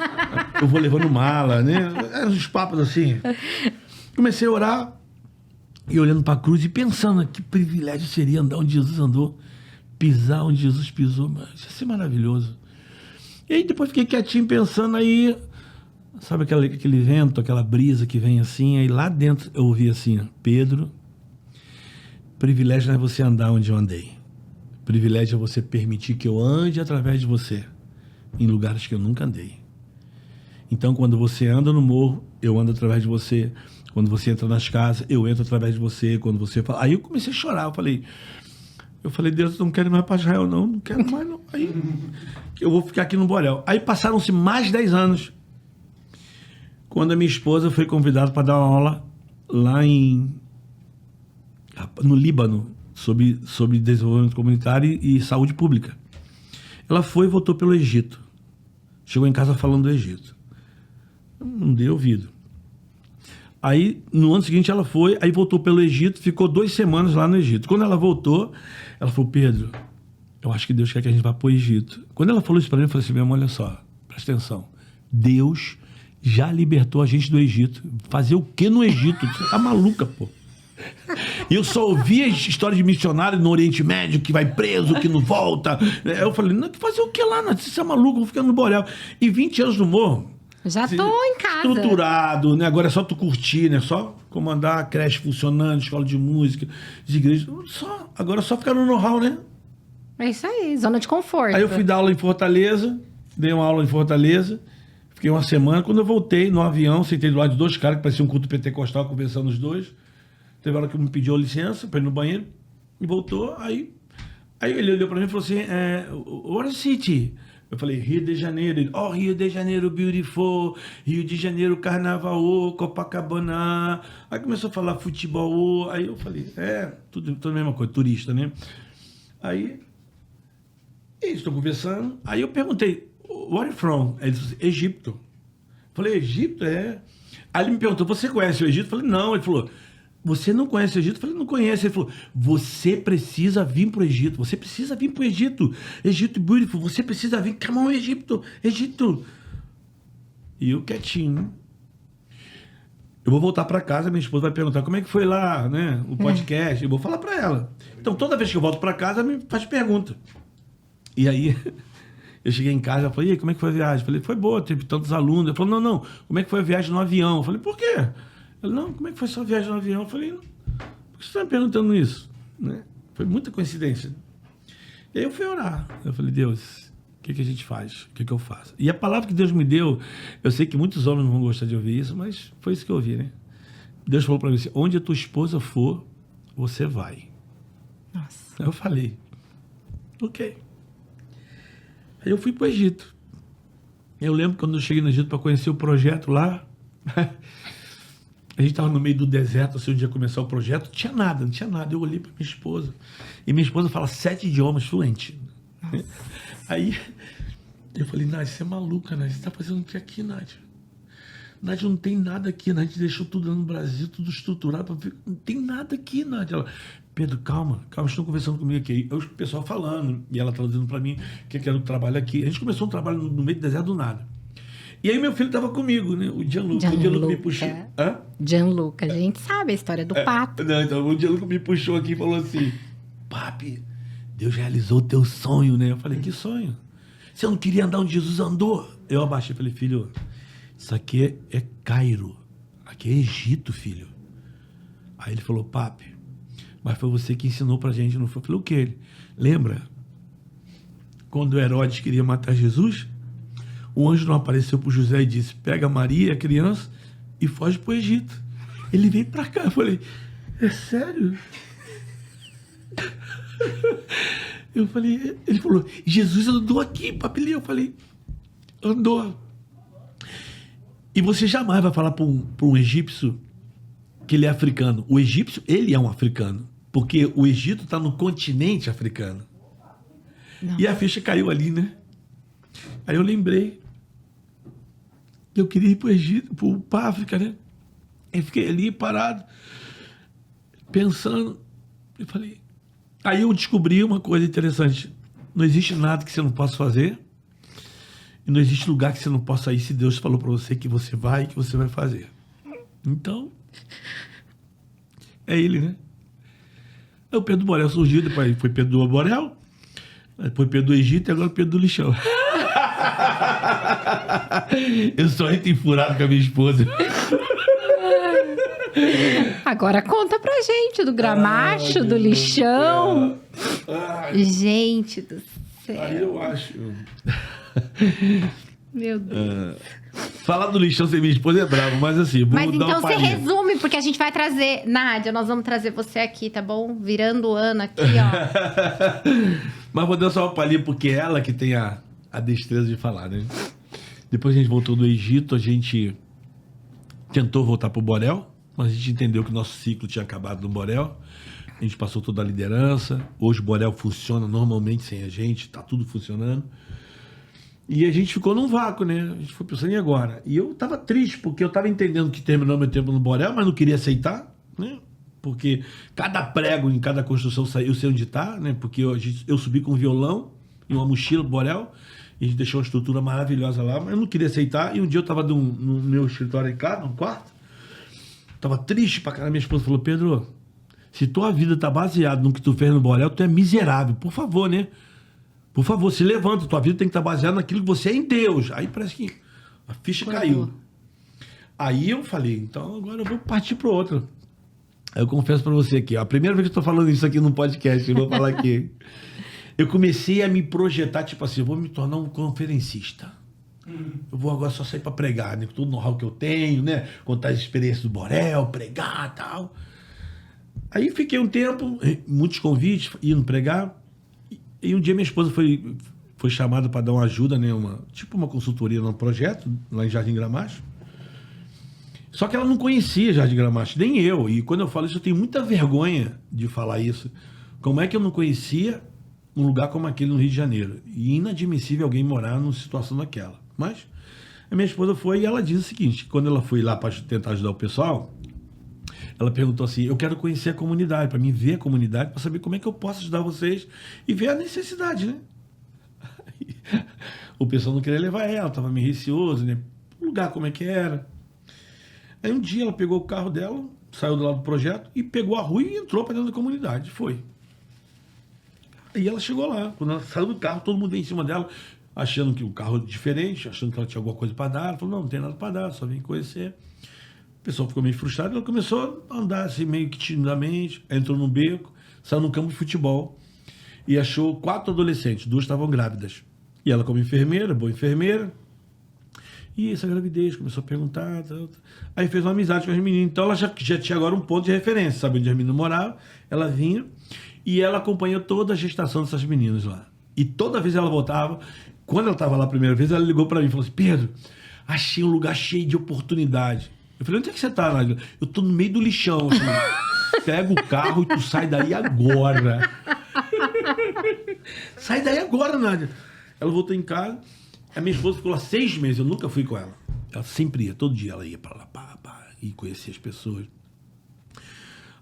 Eu vou levando mala, né? Eram uns papos assim. Comecei a orar e olhando para a cruz e pensando que privilégio seria andar onde Jesus andou, pisar onde Jesus pisou, mas isso ia ser maravilhoso. E aí depois fiquei quietinho pensando, aí, sabe aquele vento, aquela brisa que vem assim, aí lá dentro eu ouvi assim, Pedro, privilégio não é você andar onde eu andei, privilégio é você permitir que eu ande através de você, em lugares que eu nunca andei. Então quando você anda no morro, eu ando através de você. Quando você entra nas casas, eu entro através de você. Quando você fala... Aí eu comecei a chorar. Eu falei, Deus, eu não quero mais para Israel, não quero mais, não. Aí eu vou ficar aqui no Borel. Aí passaram-se mais 10 anos. Quando a minha esposa foi convidada para dar uma aula lá no Líbano, sobre desenvolvimento comunitário e saúde pública. Ela foi e voltou pelo Egito. Chegou em casa falando do Egito. Não dei ouvido. Aí, no ano seguinte, ela foi, aí voltou pelo Egito, ficou 2 semanas lá no Egito. Quando ela voltou, ela falou, Pedro, eu acho que Deus quer que a gente vá para o Egito. Quando ela falou isso para mim, eu falei assim, meu irmão, olha só, presta atenção. Deus já libertou a gente do Egito. Fazer o que no Egito? Você tá maluca, pô. E eu só ouvia história de missionário no Oriente Médio, que vai preso, que não volta. Eu falei, não, fazer o que lá? Você é maluco, vou ficar no Borel. E 20 anos no morro, já tô em casa. Estruturado, né? Agora é só tu curtir, né? Só comandar a creche funcionando, escola de música, de igreja. Agora é só ficar no know-how, né? É isso aí, zona de conforto. Aí eu fui dar aula em Fortaleza, dei uma aula em Fortaleza, fiquei 1 semana. Quando eu voltei no avião, sentei do lado de 2 caras que pareciam um culto pentecostal, conversando os dois. Teve hora que me pediu licença para ir no banheiro e voltou. Aí ele olhou para mim e falou assim, what city? Eu falei, Rio de Janeiro. Ele, Rio de Janeiro, beautiful. Rio de Janeiro, carnaval, Copacabana. Aí começou a falar futebol. Aí eu falei, tudo a mesma coisa, turista, né? Aí, eles estão conversando. Aí eu perguntei, where are you from? Ele disse, Egito. Eu falei, Egito? É. Aí ele me perguntou, você conhece o Egito? Eu falei, não. Ele falou, você não conhece o Egito? Eu falei, não conheço. Ele falou, você precisa vir para o Egito. Você precisa vir para o Egito. Egito beautiful. Você precisa vir. Come on, Egito. E eu quietinho, né? Eu vou voltar para casa, minha esposa vai perguntar como é que foi lá, né? O podcast. Eu vou falar para ela. Então, toda vez que eu volto para casa, ela me faz pergunta. E aí, eu cheguei em casa, ela falou, e aí, como é que foi a viagem? Eu falei, foi boa, teve tantos alunos. Ela falou, não, como é que foi a viagem no avião? Eu falei, por quê? Ela, não, como é que foi sua viagem no avião? Eu falei, por que você está me perguntando isso? Né? Foi muita coincidência. E aí eu fui orar. Eu falei, Deus, o que a gente faz? O que eu faço? E a palavra que Deus me deu, eu sei que muitos homens não vão gostar de ouvir isso, mas foi isso que eu ouvi, né? Deus falou para mim assim, onde a tua esposa for, você vai. Nossa. Aí eu falei, ok. Aí eu fui para o Egito. Eu lembro quando eu cheguei no Egito para conhecer o projeto lá... A gente estava no meio do deserto, assim, um dia começar o projeto, não tinha nada. Eu olhei para minha esposa. E minha esposa fala 7 idiomas fluentes. Aí eu falei, Nádia, você é maluca, Nádia. Você está fazendo o que aqui, Nádia? Nádia, não tem nada aqui. Nádia deixou tudo no Brasil, tudo estruturado. Não tem nada aqui, Nádia. Ela, Pedro, calma, estão conversando comigo aqui. Aí o pessoal falando, e ela traduzindo para mim que eu quero trabalho aqui. A gente começou um trabalho no meio do deserto do nada. E aí meu filho estava comigo, né? O Gianluca. O Gianluca me puxou. Hã? Gianluca, a gente sabe a história do papo. Não, então o Gianluca me puxou aqui e falou assim, papi, Deus realizou o teu sonho, né? Eu falei, que sonho? Você não queria andar onde Jesus andou? Eu abaixei e falei, filho, isso aqui é Cairo. Aqui é Egito, filho. Aí ele falou, papi, mas foi você que ensinou pra gente, não foi? Eu falei, o que ele? Lembra? Quando Herodes queria matar Jesus, o anjo não apareceu pro José e disse, pega Maria, a criança, e foge pro Egito. Ele veio pra cá. Eu falei, é sério? Eu falei, ele falou, Jesus andou aqui, papi. Eu falei, andou. E você jamais vai falar para um egípcio que ele é africano. O egípcio, ele é um africano. Porque o Egito está no continente africano. Não. E a ficha caiu ali, né? Aí eu lembrei que eu queria ir para o Egito, para a África, né? Eu fiquei ali parado, pensando. Eu falei... Aí eu descobri uma coisa interessante. Não existe nada que você não possa fazer. E não existe lugar que você não possa ir se Deus falou para você que você vai e que você vai fazer. Então, é ele, né? Aí o Pedro do Borel surgiu, depois foi Pedro do Borel, depois Pedro do Egito e agora Pedro do Lixão. Eu só entro enfurado com a minha esposa. Agora conta pra gente do gramacho, do lixão. Gente do céu. Aí eu acho... Meu Deus. Falar do lixão sem minha esposa é bravo, mas assim... Mas então você resume, porque a gente vai trazer... Nádia, nós vamos trazer você aqui, tá bom? Virando o ano aqui, ó. Mas vou dar só uma palhinha, porque é ela que tem a destreza de falar, né? Depois a gente voltou do Egito, a gente tentou voltar pro Borel, mas a gente entendeu que o nosso ciclo tinha acabado no Borel. A gente passou toda a liderança. Hoje o Borel funciona normalmente sem a gente, tá tudo funcionando. E a gente ficou num vácuo, né? A gente foi pensando, e agora? E eu tava triste, porque eu tava entendendo que terminou meu tempo no Borel, mas não queria aceitar, né? Porque cada prego em cada construção eu sei onde tá, né? Porque eu subi com um violão e uma mochila do Borel, e a gente deixou uma estrutura maravilhosa lá, mas eu não queria aceitar. E um dia eu tava no meu escritório em casa, no quarto, tava triste pra caramba. Minha esposa falou, Pedro, se tua vida tá baseada no que tu fez no Borel, tu é miserável, por favor, né? Por favor, se levanta, tua vida tem que estar baseada naquilo que você é em Deus. Aí parece que a ficha caiu. Aí eu falei, então agora eu vou partir para outra. Aí eu confesso para você aqui, a primeira vez que eu estou falando isso aqui no podcast, eu vou falar aqui. Eu comecei a me projetar, tipo assim, eu vou me tornar um conferencista. Eu vou agora só sair para pregar, né? Com todo o know-how que eu tenho, né? Contar as experiências do Borel, pregar e tal. Aí fiquei um tempo, muitos convites, indo pregar. E um dia minha esposa foi chamada para dar uma ajuda, né? Tipo uma consultoria num projeto, lá em Jardim Gramacho. Só que ela não conhecia Jardim Gramacho, nem eu. E quando eu falo isso, eu tenho muita vergonha de falar isso. Como é que eu não conhecia um lugar como aquele no Rio de Janeiro? E inadmissível alguém morar numa situação daquela. Mas a minha esposa foi e ela diz o seguinte, quando ela foi lá para tentar ajudar o pessoal, ela perguntou assim, eu quero conhecer a comunidade, para mim ver a comunidade, para saber como é que eu posso ajudar vocês e ver a necessidade, né? O pessoal não queria levar ela, estava meio receoso, né? O lugar como é que era. Aí um dia ela pegou o carro dela, saiu do lado do projeto e pegou a rua e entrou para dentro da comunidade, foi. Aí ela chegou lá, quando ela saiu do carro, todo mundo veio em cima dela, achando que o carro era diferente, achando que ela tinha alguma coisa para dar. Ela falou, não tem nada para dar, só vim conhecer. O pessoal ficou meio frustrado, ela começou a andar assim, meio que timidamente, entrou num beco, saiu no campo de futebol e achou 4 adolescentes, 2 estavam grávidas. E ela, como enfermeira, boa enfermeira, e essa gravidez, começou a perguntar, aí fez uma amizade com as meninas. Então ela já tinha agora um ponto de referência, sabe onde as meninas moravam, ela vinha e ela acompanhou toda a gestação dessas meninas lá. E toda vez ela voltava, quando ela estava lá a primeira vez, ela ligou para mim e falou assim, Pedro, achei um lugar cheio de oportunidade. Eu falei, onde é que você tá, Nádia? Eu tô no meio do lixão. Assim, pega o carro e tu sai daí agora. Sai daí agora, Nádia. Ela voltou em casa. A minha esposa ficou lá 6 meses. Eu nunca fui com ela. Ela sempre ia. Todo dia ela ia pra lá. E conhecia as pessoas.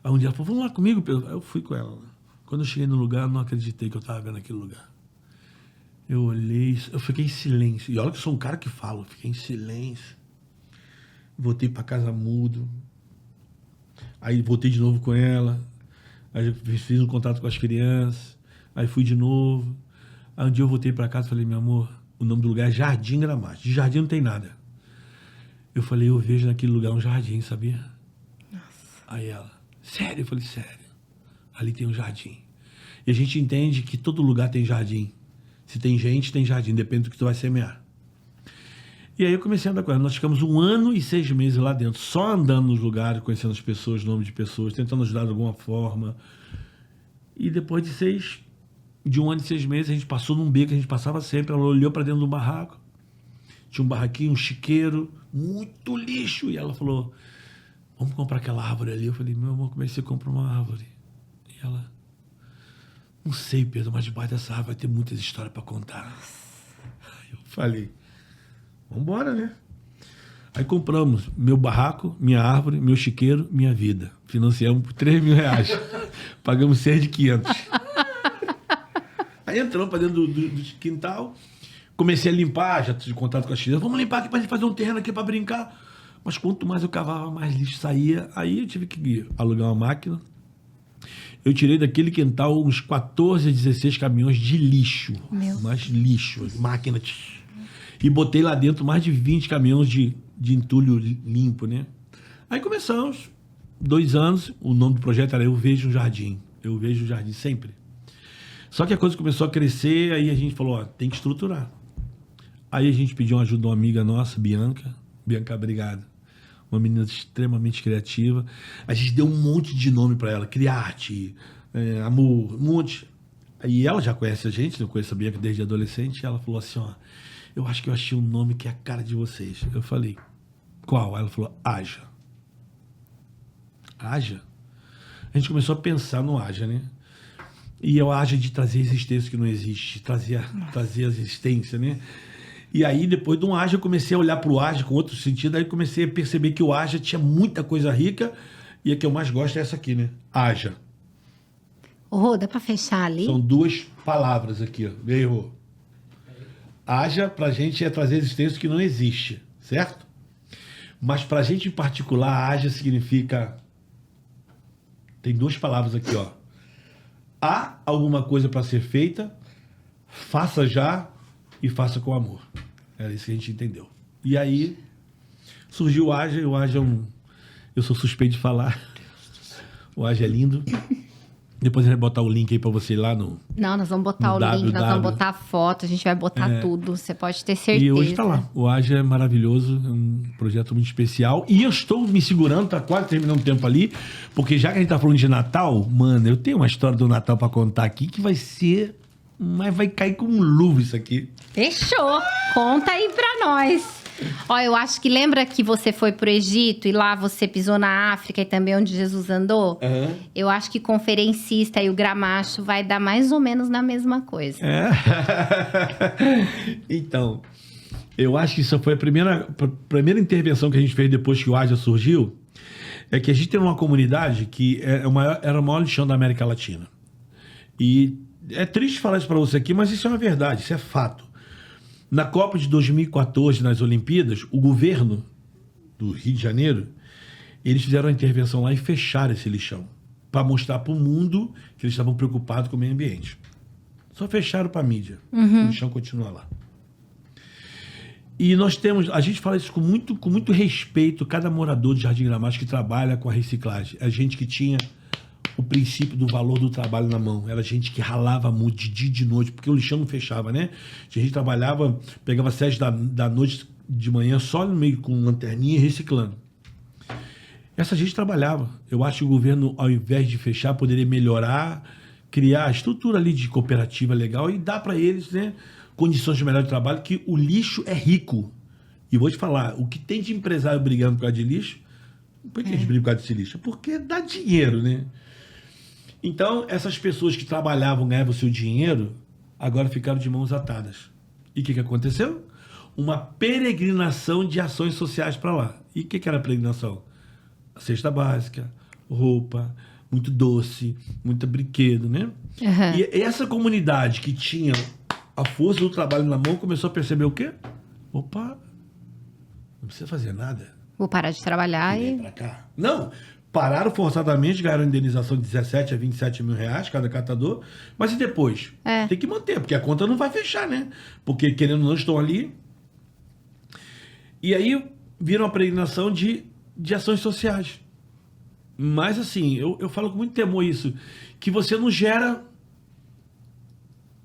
Aí um dia ela falou, vamos lá comigo, Pedro. Aí eu fui com ela. Quando eu cheguei no lugar, eu não acreditei que eu tava vendo aquele lugar. Eu olhei, eu fiquei em silêncio. E olha que eu sou um cara que fala. Eu fiquei em silêncio. Voltei pra casa mudo. Aí voltei de novo com ela. Aí fiz um contato com as crianças. Aí fui de novo. Aí um dia eu voltei pra casa e falei, meu amor, o nome do lugar é Jardim Gramacho. De jardim não tem nada. Eu falei, eu vejo naquele lugar um jardim, sabia? Nossa. Aí ela, sério? Eu falei, sério. Ali tem um jardim. E a gente entende que todo lugar tem jardim. Se tem gente, tem jardim. Depende do que tu vai semear. E aí eu comecei a andar com ela. Nós ficamos 1 ano e 6 meses lá dentro, só andando nos lugares, conhecendo as pessoas, nomes de pessoas, tentando ajudar de alguma forma. E depois de 1 ano e 6 meses, a gente passou num beco que a gente passava sempre. Ela olhou para dentro do barraco. Tinha um barraquinho, um chiqueiro, muito lixo. E ela falou, vamos comprar aquela árvore ali. Eu falei, meu amor, como é que você compra uma árvore? E ela, não sei, Pedro, mas debaixo dessa árvore vai ter muitas histórias para contar. Aí eu falei, vamos embora, né? Aí compramos meu barraco, minha árvore, meu chiqueiro, minha vida. Financiamos por R$3.000. Pagamos 6 de 500. Aí entramos para dentro do quintal. Comecei a limpar, já tive contato com as filhas. Vamos limpar aqui para gente fazer um terreno aqui para brincar. Mas quanto mais eu cavava, mais lixo saía. Aí eu tive que alugar uma máquina. Eu tirei daquele quintal uns 14 a 16 caminhões de lixo. Mais lixo, máquina. E botei lá dentro mais de 20 caminhões de entulho limpo, né? Aí começamos. 2 anos, o nome do projeto era Eu Vejo um Jardim. Eu Vejo um Jardim sempre. Só que a coisa começou a crescer, aí a gente falou, ó, tem que estruturar. Aí a gente pediu uma ajuda de uma amiga nossa, Bianca. Bianca, obrigado. Uma menina extremamente criativa. A gente deu um monte de nome para ela. Criarte, Amor, um monte. Aí ela já conhece a gente, eu conheço a Bianca desde adolescente, e ela falou assim, ó, eu acho que eu achei um nome que é a cara de vocês. Eu falei, qual? Aí ela falou, Haja. Haja? A gente começou a pensar no Haja, né? E eu Haja de trazer existência que não existe, trazer a existência, né? E aí, depois de um Haja, eu comecei a olhar para o Haja com outro sentido, aí comecei a perceber que o Haja tinha muita coisa rica, e a que eu mais gosto é essa aqui, né? Haja. Rô, dá para fechar ali? São 2 palavras aqui, ó. Veio, Rô. Haja, pra gente, é trazer existência que não existe, certo? Mas pra gente, em particular, Haja significa... Tem 2 palavras aqui, ó. Há alguma coisa para ser feita, faça já e faça com amor. Era isso que a gente entendeu. E aí surgiu o Haja, e o Haja é eu sou suspeito de falar. O Haja é lindo. Depois a gente vai botar o link aí pra você ir lá no... Não, nós vamos botar o link, nós vamos botar a foto, a gente vai botar tudo, você pode ter certeza. E hoje tá lá. O Haja é maravilhoso, é um projeto muito especial. E eu estou me segurando, tá quase terminando o tempo ali, porque já que a gente tá falando de Natal, mano, eu tenho uma história do Natal pra contar aqui que vai ser... Mas vai cair como um luva isso aqui. Fechou! Conta aí pra nós. Ó, eu acho que lembra que você foi pro Egito e lá você pisou na África e também onde Jesus andou? Uhum. Eu acho que conferencista e o Gramacho vai dar mais ou menos na mesma coisa. É. Então, eu acho que isso foi a primeira intervenção que a gente fez depois que o Haja surgiu. É que a gente tem uma comunidade que era o maior lixão da América Latina. E é triste falar isso para você aqui, mas isso é uma verdade, isso é fato. Na Copa de 2014, nas Olimpíadas, o governo do Rio de Janeiro, eles fizeram uma intervenção lá e fecharam esse lixão, para mostrar para o mundo que eles estavam preocupados com o meio ambiente. Só fecharam para a mídia. O lixão continua lá. E a gente fala isso com muito respeito, cada morador de Jardim Gramacho que trabalha com a reciclagem. É gente que tinha o princípio do valor do trabalho na mão. Era gente que ralava muito de dia e de noite, porque o lixão não fechava, né? A gente trabalhava, pegava 7 da noite de manhã só no meio com lanterninha e reciclando. Essa gente trabalhava. Eu acho que o governo, ao invés de fechar, poderia melhorar, criar a estrutura ali de cooperativa legal e dar para eles, né, condições de melhor trabalho, que o lixo é rico. E vou te falar, o que tem de empresário brigando por causa de lixo, Por que a gente briga por causa desse lixo? Porque dá dinheiro, né? Então, essas pessoas que trabalhavam, ganhavam seu dinheiro, agora ficaram de mãos atadas. E o que aconteceu? Uma peregrinação de ações sociais para lá. E o que era a peregrinação? A cesta básica, roupa, muito doce, muito brinquedo, né? Uhum. E essa comunidade que tinha a força do trabalho na mão começou a perceber o quê? Opa, não precisa fazer nada. Vou parar de trabalhar e... Pra cá. Não, pararam forçadamente, ganharam indenização de 17 a 27 mil reais cada catador, mas e depois? Tem que manter, porque a conta não vai fechar, né? Porque, querendo ou não, estão ali. E aí viram a peregrinação de ações sociais. Mas, assim, eu falo com muito temor isso, que você não gera...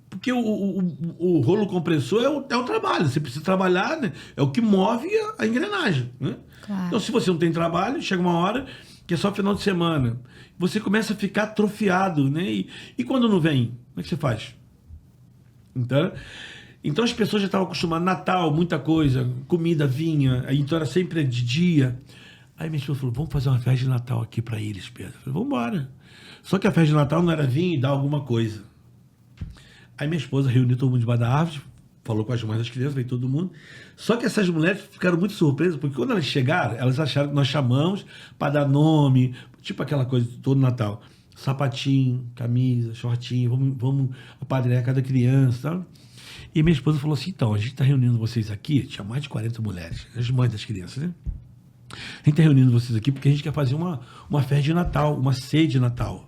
Porque o rolo compressor é o trabalho, você precisa trabalhar, né? É o que move a engrenagem, né? Claro. Então, se você não tem trabalho, chega uma hora que é só final de semana, você começa a ficar atrofiado, né? E quando não vem, como é que você faz? Então as pessoas já estavam acostumadas, Natal, muita coisa, comida vinha, então era sempre de dia. Aí minha esposa falou, vamos fazer uma festa de Natal aqui para eles, Pedro. Eu falei, vamos embora. Só que a festa de Natal não era vir e dar alguma coisa. Aí minha esposa reuniu todo mundo debaixo da árvore, falou com as mães das crianças, veio todo mundo. Só que essas mulheres ficaram muito surpresas, porque quando elas chegaram, elas acharam que nós chamamos para dar nome, tipo aquela coisa de todo Natal. Sapatinho, camisa, shortinho, vamos apadrinhar cada criança, tá? E minha esposa falou assim, então, a gente está reunindo vocês aqui, tinha mais de 40 mulheres, as mães das crianças, né? A gente está reunindo vocês aqui porque a gente quer fazer uma festa de Natal, uma ceia de Natal,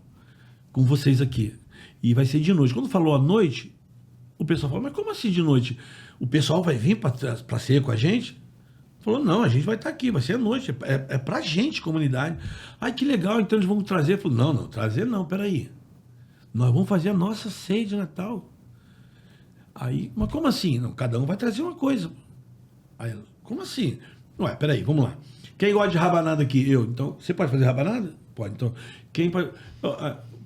com vocês aqui. E vai ser de noite. Quando falou à noite, o pessoal falou, mas como assim de noite? O pessoal vai vir para ceia com a gente? Falou, não, a gente vai estar aqui, vai ser à noite, é pra gente, comunidade. Ai, que legal, então eles vão trazer. Falou, não, trazer não, peraí. Nós vamos fazer a nossa ceia de Natal. Aí, mas como assim? Não, cada um vai trazer uma coisa. Aí ela, como assim? Ué, peraí, vamos lá. Quem gosta de rabanada aqui? Eu. Então, você pode fazer rabanada? Pode. Então, quem pode...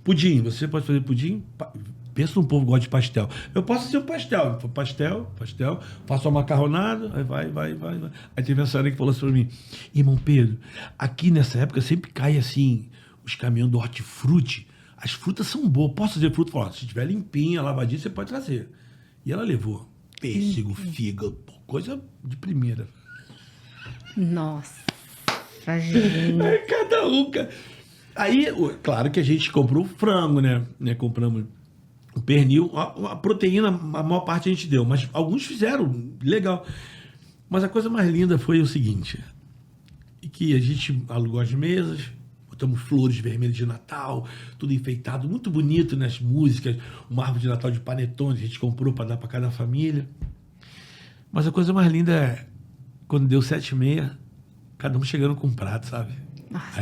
Pudim, você pode fazer pudim? Pensa num povo que gosta de pastel. Eu posso fazer um pastel. Pastel. Faço uma macarronada, aí vai. Aí teve uma senhora que falou assim pra mim, irmão Pedro, aqui nessa época sempre cai assim, os caminhões do hortifruti. As frutas são boas. Posso fazer fruta? Falou, se tiver limpinha, lavadinha, você pode trazer. E ela levou pêssego, fígado, coisa de primeira. Nossa, gente. Aí cada um... Aí, claro que a gente comprou frango, né? Compramos o pernil, a proteína, a maior parte a gente deu, mas alguns fizeram, legal. Mas a coisa mais linda foi o seguinte, que a gente alugou as mesas, botamos flores vermelhas de Natal, tudo enfeitado, muito bonito, né? As músicas, uma árvore de Natal de panetone, a gente comprou para dar para cada família. Mas a coisa mais linda é, quando deu 7h30, cada um chegando com um prato, sabe? Nossa.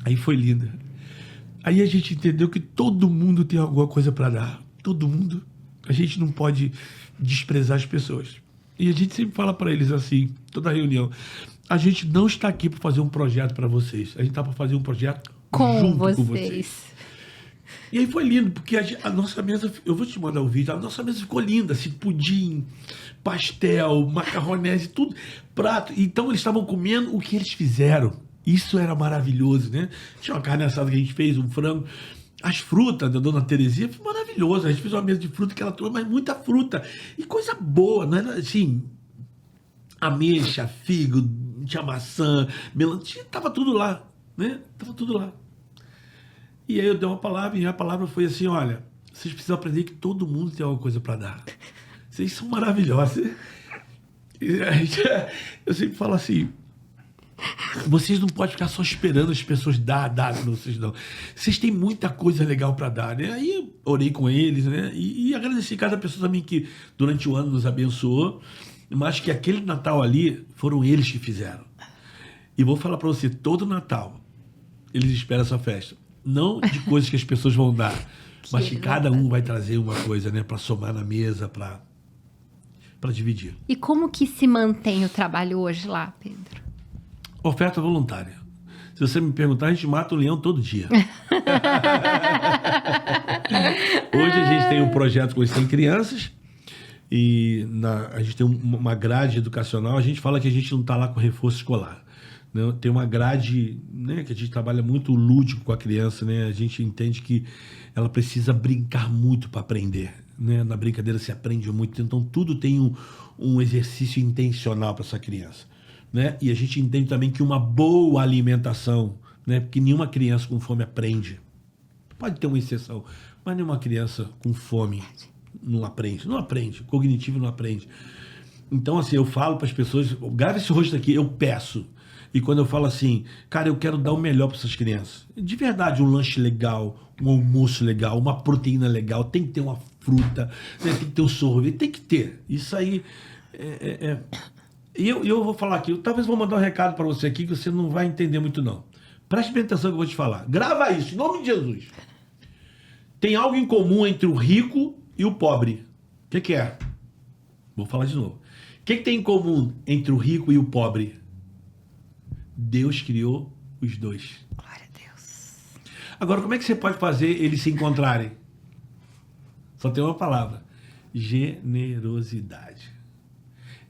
Aí foi linda. Aí a gente entendeu que todo mundo tem alguma coisa para dar. Todo mundo. A gente não pode desprezar as pessoas. E a gente sempre fala para eles assim, toda reunião, a gente não está aqui para fazer um projeto para vocês. A gente está para fazer um projeto junto com vocês. E aí foi lindo, porque a nossa mesa, eu vou te mandar o vídeo, a nossa mesa ficou linda, assim, pudim, pastel, macarronese, tudo, prato. Então eles estavam comendo o que eles fizeram. Isso era maravilhoso, né? Tinha uma carne assada que a gente fez, um frango. As frutas da Dona Terezinha foi maravilhoso. A gente fez uma mesa de fruta que ela trouxe, mas muita fruta. E coisa boa, não era assim... Ameixa, figo, tinha maçã, melancia, tava tudo lá, né? Tava tudo lá. E aí eu dei uma palavra, e a palavra foi assim, olha, vocês precisam aprender que todo mundo tem alguma coisa para dar. Vocês são maravilhosos. Eu sempre falo assim... Vocês não podem ficar só esperando as pessoas dar, vocês não. Vocês têm muita coisa legal para dar, né? Aí eu orei com eles, né? E agradeci cada pessoa também que durante o ano nos abençoou, mas que aquele Natal ali foram eles que fizeram. E vou falar para você, todo Natal eles esperam essa festa. Não de coisas que as pessoas vão dar, mas que cada um vai trazer uma coisa, né? Para somar na mesa, para dividir. E como que se mantém o trabalho hoje lá, Pedro? Oferta voluntária. Se você me perguntar, a gente mata um leão todo dia. Hoje a gente tem um projeto com 100 crianças e a gente tem uma grade educacional. A gente fala que a gente não está lá com reforço escolar. né? Tem uma grade, né, que a gente trabalha muito lúdico com a criança, né? A gente entende que ela precisa brincar muito para aprender, né? Na brincadeira se aprende muito, então tudo tem um exercício intencional para essa criança, né? E a gente entende também que uma boa alimentação, né? Porque nenhuma criança com fome aprende. Pode ter uma exceção, mas nenhuma criança com fome não aprende, cognitivo não aprende. Então, assim, eu falo para as pessoas, grave esse rosto aqui, eu peço. E quando eu falo assim, cara, eu quero dar o melhor para essas crianças. De verdade, um lanche legal, um almoço legal, uma proteína legal, tem que ter uma fruta, né? Tem que ter um sorvete, tem que ter. Isso aí E eu vou falar aqui, eu talvez vou mandar um recado para você aqui que você não vai entender muito não. Preste bem atenção que eu vou te falar. Grava isso, em nome de Jesus. Tem algo em comum entre o rico e o pobre. O que é? Vou falar de novo. O que tem em comum entre o rico e o pobre? Deus criou os dois. Glória a Deus. Agora, como é que você pode fazer eles se encontrarem? Só tem uma palavra. Generosidade.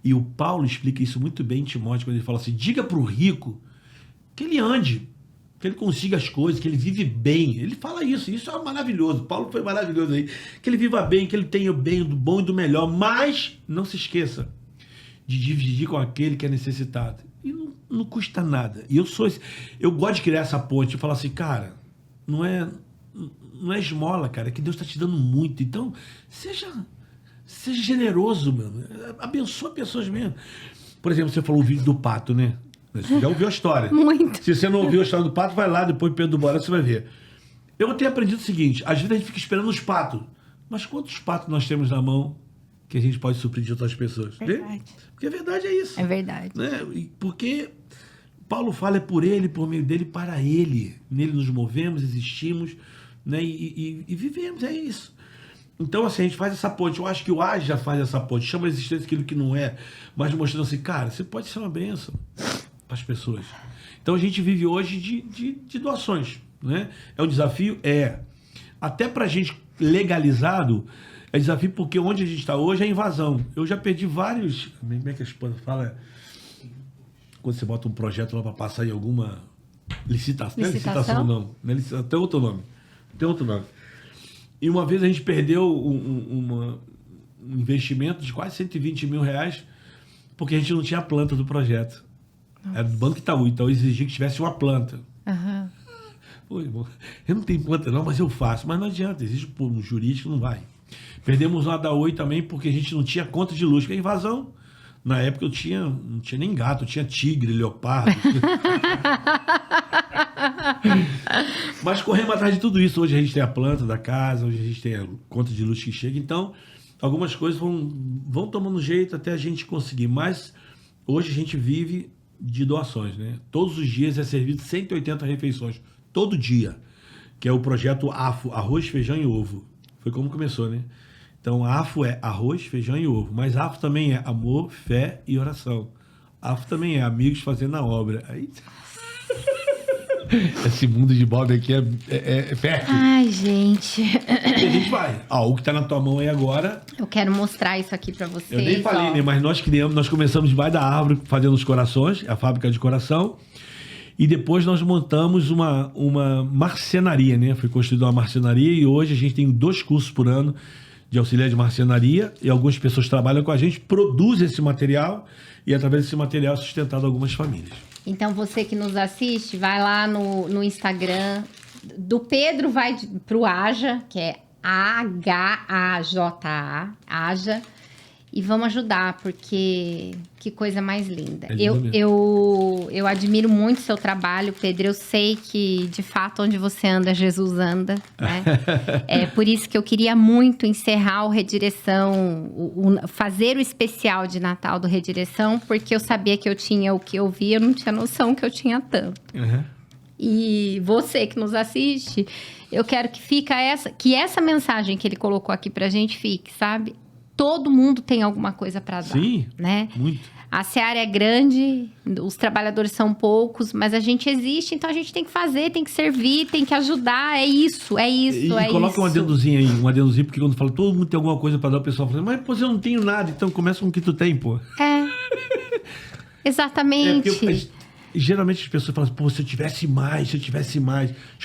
E o Paulo explica isso muito bem em Timóteo, quando ele fala assim, diga para o rico que ele ande, que ele consiga as coisas, que ele vive bem. Ele fala isso é maravilhoso. Paulo foi maravilhoso aí. Que ele viva bem, que ele tenha o bem, do bom e do melhor. Mas não se esqueça de dividir com aquele que é necessitado. E não custa nada. E eu gosto de criar essa ponte e falar assim, cara, não é esmola, cara, é que Deus está te dando muito. Então, seja generoso, mano. Abençoa pessoas mesmo. Por exemplo, você falou o vídeo do pato, né? Você já ouviu a história. Muito. Se você não ouviu a história do pato, vai lá, depois Pedro do Borel, você vai ver. Eu tenho aprendido o seguinte, às vezes a gente fica esperando os patos. Mas quantos patos nós temos na mão que a gente pode suprir de outras pessoas? Verdade. Porque a verdade é isso. É verdade. Né? Porque Paulo fala, é por ele, por meio dele, para ele. Nele nos movemos, existimos, né? E vivemos, é isso. Então, assim, a gente faz essa ponte. Eu acho que o Aja faz essa ponte. Chama a existência aquilo que não é, mas mostrando assim, cara, você pode ser uma bênção para as pessoas. Então, a gente vive hoje de doações, né? É um desafio? É. Até para a gente legalizado, é desafio porque onde a gente está hoje é invasão. Eu já perdi vários... Como é que a esposa fala? Quando você bota um projeto lá para passar em alguma licitação. Não é licitação, não. Não é licitação, tem outro nome. E uma vez a gente perdeu um investimento de quase 120 mil reais porque a gente não tinha a planta do projeto. Nossa. Era do Banco Itaú, então eu exigia que tivesse uma planta. Uhum. Pô, irmão, eu não tenho planta não, mas eu faço. Mas não adianta, existe um jurídico, não vai. Perdemos uma da Oi também porque a gente não tinha conta de luz, que é invasão. Na época não tinha nem gato, tinha tigre, leopardo. Mas corremos atrás de tudo isso. Hoje a gente tem a planta da casa, hoje a gente tem a conta de luz que chega. Então, algumas coisas vão tomando jeito até a gente conseguir. Mas hoje a gente vive de doações, né? Todos os dias é servido 180 refeições. Todo dia. Que é o projeto AFO, Arroz, Feijão e Ovo. Foi como começou, né? Então, AFO é arroz, feijão e ovo. Mas AFO também é amor, fé e oração. AFO também é amigos fazendo a obra. Aí... Esse mundo de Bob aqui é fértil. Ai, gente. E a gente vai. O que está na tua mão aí agora... Eu quero mostrar isso aqui para vocês. Eu nem falei, né? Mas nós começamos debaixo da árvore fazendo os corações, a fábrica de coração. E depois nós montamos uma marcenaria, né? Foi construída uma marcenaria e hoje a gente tem 2 cursos por ano de auxiliar de marcenaria e algumas pessoas trabalham com a gente, produzem esse material e através desse material é sustentado algumas famílias. Então, você que nos assiste, vai lá no Instagram do Pedro, vai pro Aja, que é H-A-J-A, Aja, e vamos ajudar, porque que coisa mais linda. Eu admiro muito o seu trabalho, Pedro. Eu sei que, de fato, onde você anda, Jesus anda, né? É por isso que eu queria muito encerrar o Redireção, fazer o especial de Natal do Redireção, porque eu sabia que eu tinha o que eu vi, eu não tinha noção que eu tinha tanto. Uhum. E você que nos assiste, eu quero que essa mensagem que ele colocou aqui pra gente fique, sabe? Todo mundo tem alguma coisa para dar. Sim, né? Muito. A seara é grande, os trabalhadores são poucos, mas a gente existe, então a gente tem que fazer, tem que servir, tem que ajudar. É isso, E coloca um adendozinho aí, porque quando fala todo mundo tem alguma coisa para dar, o pessoal fala, mas pô, eu não tenho nada, então começa com o que tu tem, pô. Exatamente. geralmente as pessoas falam assim, pô, se eu tivesse mais. Deixa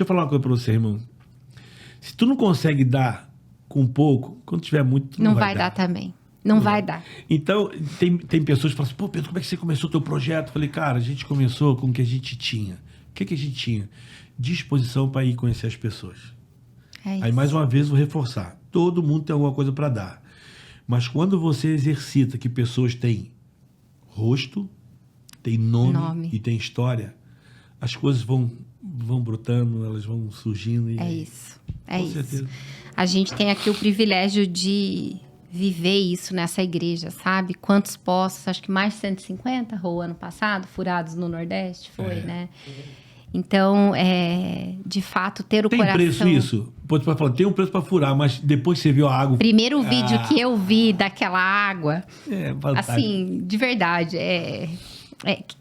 eu falar uma coisa pra você, irmão. Se tu não consegue dar com pouco, quando tiver muito, tu não vai dar também. Não vai dar. Então, tem pessoas que falam assim, pô, Pedro, como é que você começou o teu projeto? Eu falei, cara, a gente começou com o que a gente tinha. O que a gente tinha? Disposição para ir conhecer as pessoas. Aí, mais uma vez, vou reforçar. Todo mundo tem alguma coisa para dar. Mas quando você exercita que pessoas têm rosto, têm nome e têm história, as coisas vão brotando, elas vão surgindo. E isso. Com certeza. A gente tem aqui o privilégio de viver isso nessa igreja, sabe? Quantos poços, acho que mais de 150, Rô, ano passado, furados no Nordeste, foi, né? Então, de fato, ter o coração... Tem preço isso? Pode falar, tem um preço para furar, mas depois que você viu a água... Primeiro vídeo que eu vi daquela água, fantástico. Assim, de verdade,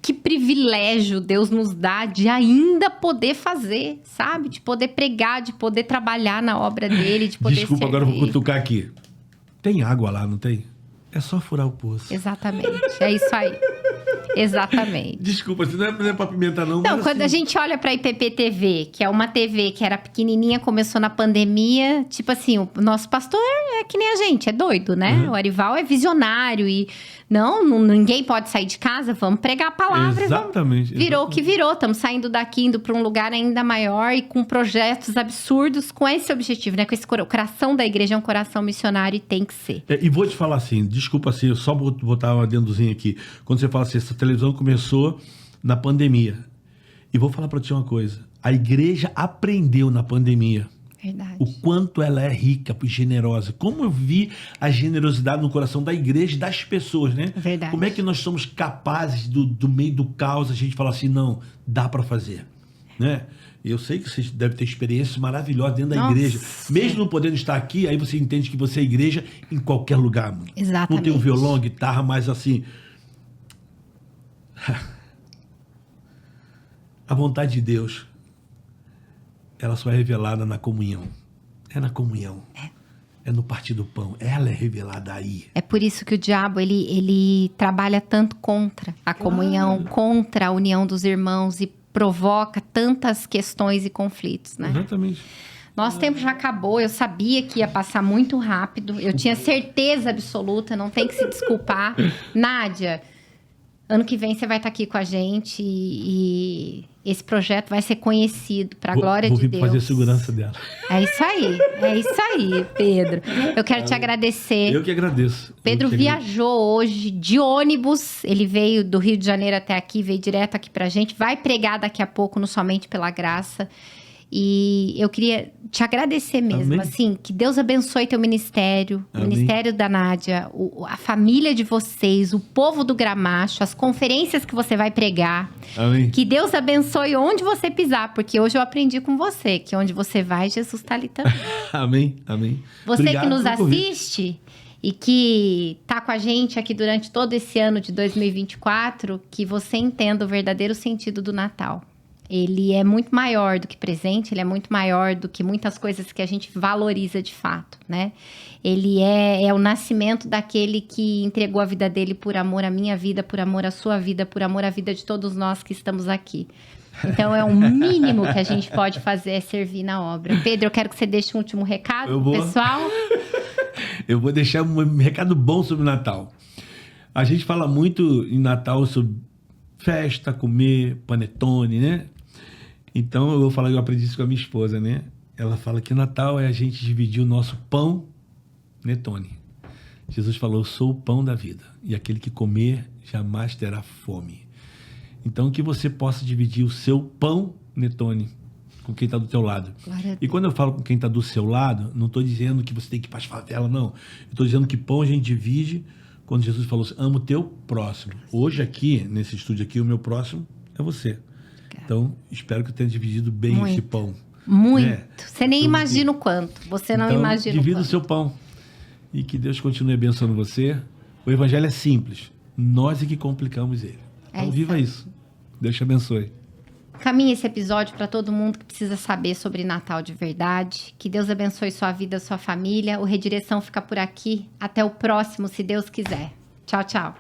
que privilégio Deus nos dá de ainda poder fazer, sabe? De poder pregar, de poder trabalhar na obra dele, de poder Desculpa, servir. agora eu vou cutucar aqui. Tem água lá, não tem? É só furar o poço. Exatamente, é isso aí. Exatamente. Desculpa, isso não é pra pimentar, não. Não, mas quando assim... a gente olha pra IPP TV, que é uma TV que era pequenininha, começou na pandemia, tipo assim, o nosso pastor é que nem a gente, é doido, né? O Arival é visionário e ninguém pode sair de casa, vamos pregar a palavra. Exatamente. Virou o que virou, estamos saindo daqui, indo para um lugar ainda maior e com projetos absurdos com esse objetivo, né? Com esse coração da igreja é um coração missionário e tem que ser. E vou te falar assim, desculpa assim, eu só vou botar um adendozinho aqui. Quando você fala assim, essa televisão começou na pandemia. E vou falar para ti uma coisa, a igreja aprendeu na pandemia. Verdade. O quanto ela é rica e generosa. Como eu vi a generosidade no coração da igreja e das pessoas, né? Verdade. Como é que nós somos capazes, do meio do caos, a gente falar assim, não, dá para fazer, né? Eu sei que vocês devem ter experiências maravilhosas dentro da igreja. Mesmo não podendo estar aqui, aí você entende que você é igreja em qualquer lugar, mano. Exatamente. Não tem um violão, guitarra, mas assim... A vontade de Deus, ela só é revelada na comunhão. É na comunhão. É no partir do pão. Ela é revelada aí. É por isso que o diabo, ele trabalha tanto contra a comunhão, contra a união dos irmãos e provoca tantas questões e conflitos, né? Exatamente. Nosso tempo já acabou, eu sabia que ia passar muito rápido, eu tinha certeza absoluta, não tem que se desculpar. Nádia, ano que vem você vai estar aqui com a gente e esse projeto vai ser conhecido para a glória de Deus. Vou fazer a segurança dela. É isso aí, Pedro. Eu quero te agradecer. Eu que agradeço. Pedro viajou hoje de ônibus, ele veio do Rio de Janeiro até aqui, veio direto aqui pra gente, vai pregar daqui a pouco no Somente pela Graça. E eu queria te agradecer mesmo, assim, que Deus abençoe teu ministério, o ministério da Nádia, a família de vocês, o povo do Gramacho, as conferências que você vai pregar. Amém. Que Deus abençoe onde você pisar, porque hoje eu aprendi com você, que onde você vai, Jesus está ali também. Amém. Você Obrigado que nos pelo convite. assiste e que tá com a gente aqui durante todo esse ano de 2024, que você entenda o verdadeiro sentido do Natal. Ele é muito maior do que presente, ele é muito maior do que muitas coisas que a gente valoriza de fato, né? Ele é o nascimento daquele que entregou a vida dele por amor à minha vida, por amor à sua vida, por amor à vida de todos nós que estamos aqui. Então, é o mínimo que a gente pode fazer é servir na obra. Pedro, eu quero que você deixe um último recado pro pessoal. Eu vou deixar um recado bom sobre o Natal. A gente fala muito em Natal sobre festa, comer, panetone, né? Então, eu vou falar que eu aprendi isso com a minha esposa, né? Ela fala que Natal é a gente dividir o nosso pão, né, Tony? Jesus falou, eu sou o pão da vida. E aquele que comer jamais terá fome. Então, que você possa dividir o seu pão, né, Tony? Com quem está do teu lado. E quando eu falo com quem está do seu lado, não estou dizendo que você tem que ir para as favelas, não. Eu estou dizendo que pão a gente divide quando Jesus falou assim, ama o teu próximo. Hoje aqui, nesse estúdio aqui, o meu próximo é você. Então, espero que eu tenha dividido bem esse pão. Muito. Né? Você nem imagina o quanto. Você não imagina o quanto. Divida o seu pão. E que Deus continue abençoando você. O evangelho é simples. Nós é que complicamos ele. Então, viva isso. Deus te abençoe. Caminhe esse episódio para todo mundo que precisa saber sobre Natal de verdade. Que Deus abençoe sua vida, sua família. O Redireção fica por aqui. Até o próximo, se Deus quiser. Tchau, tchau.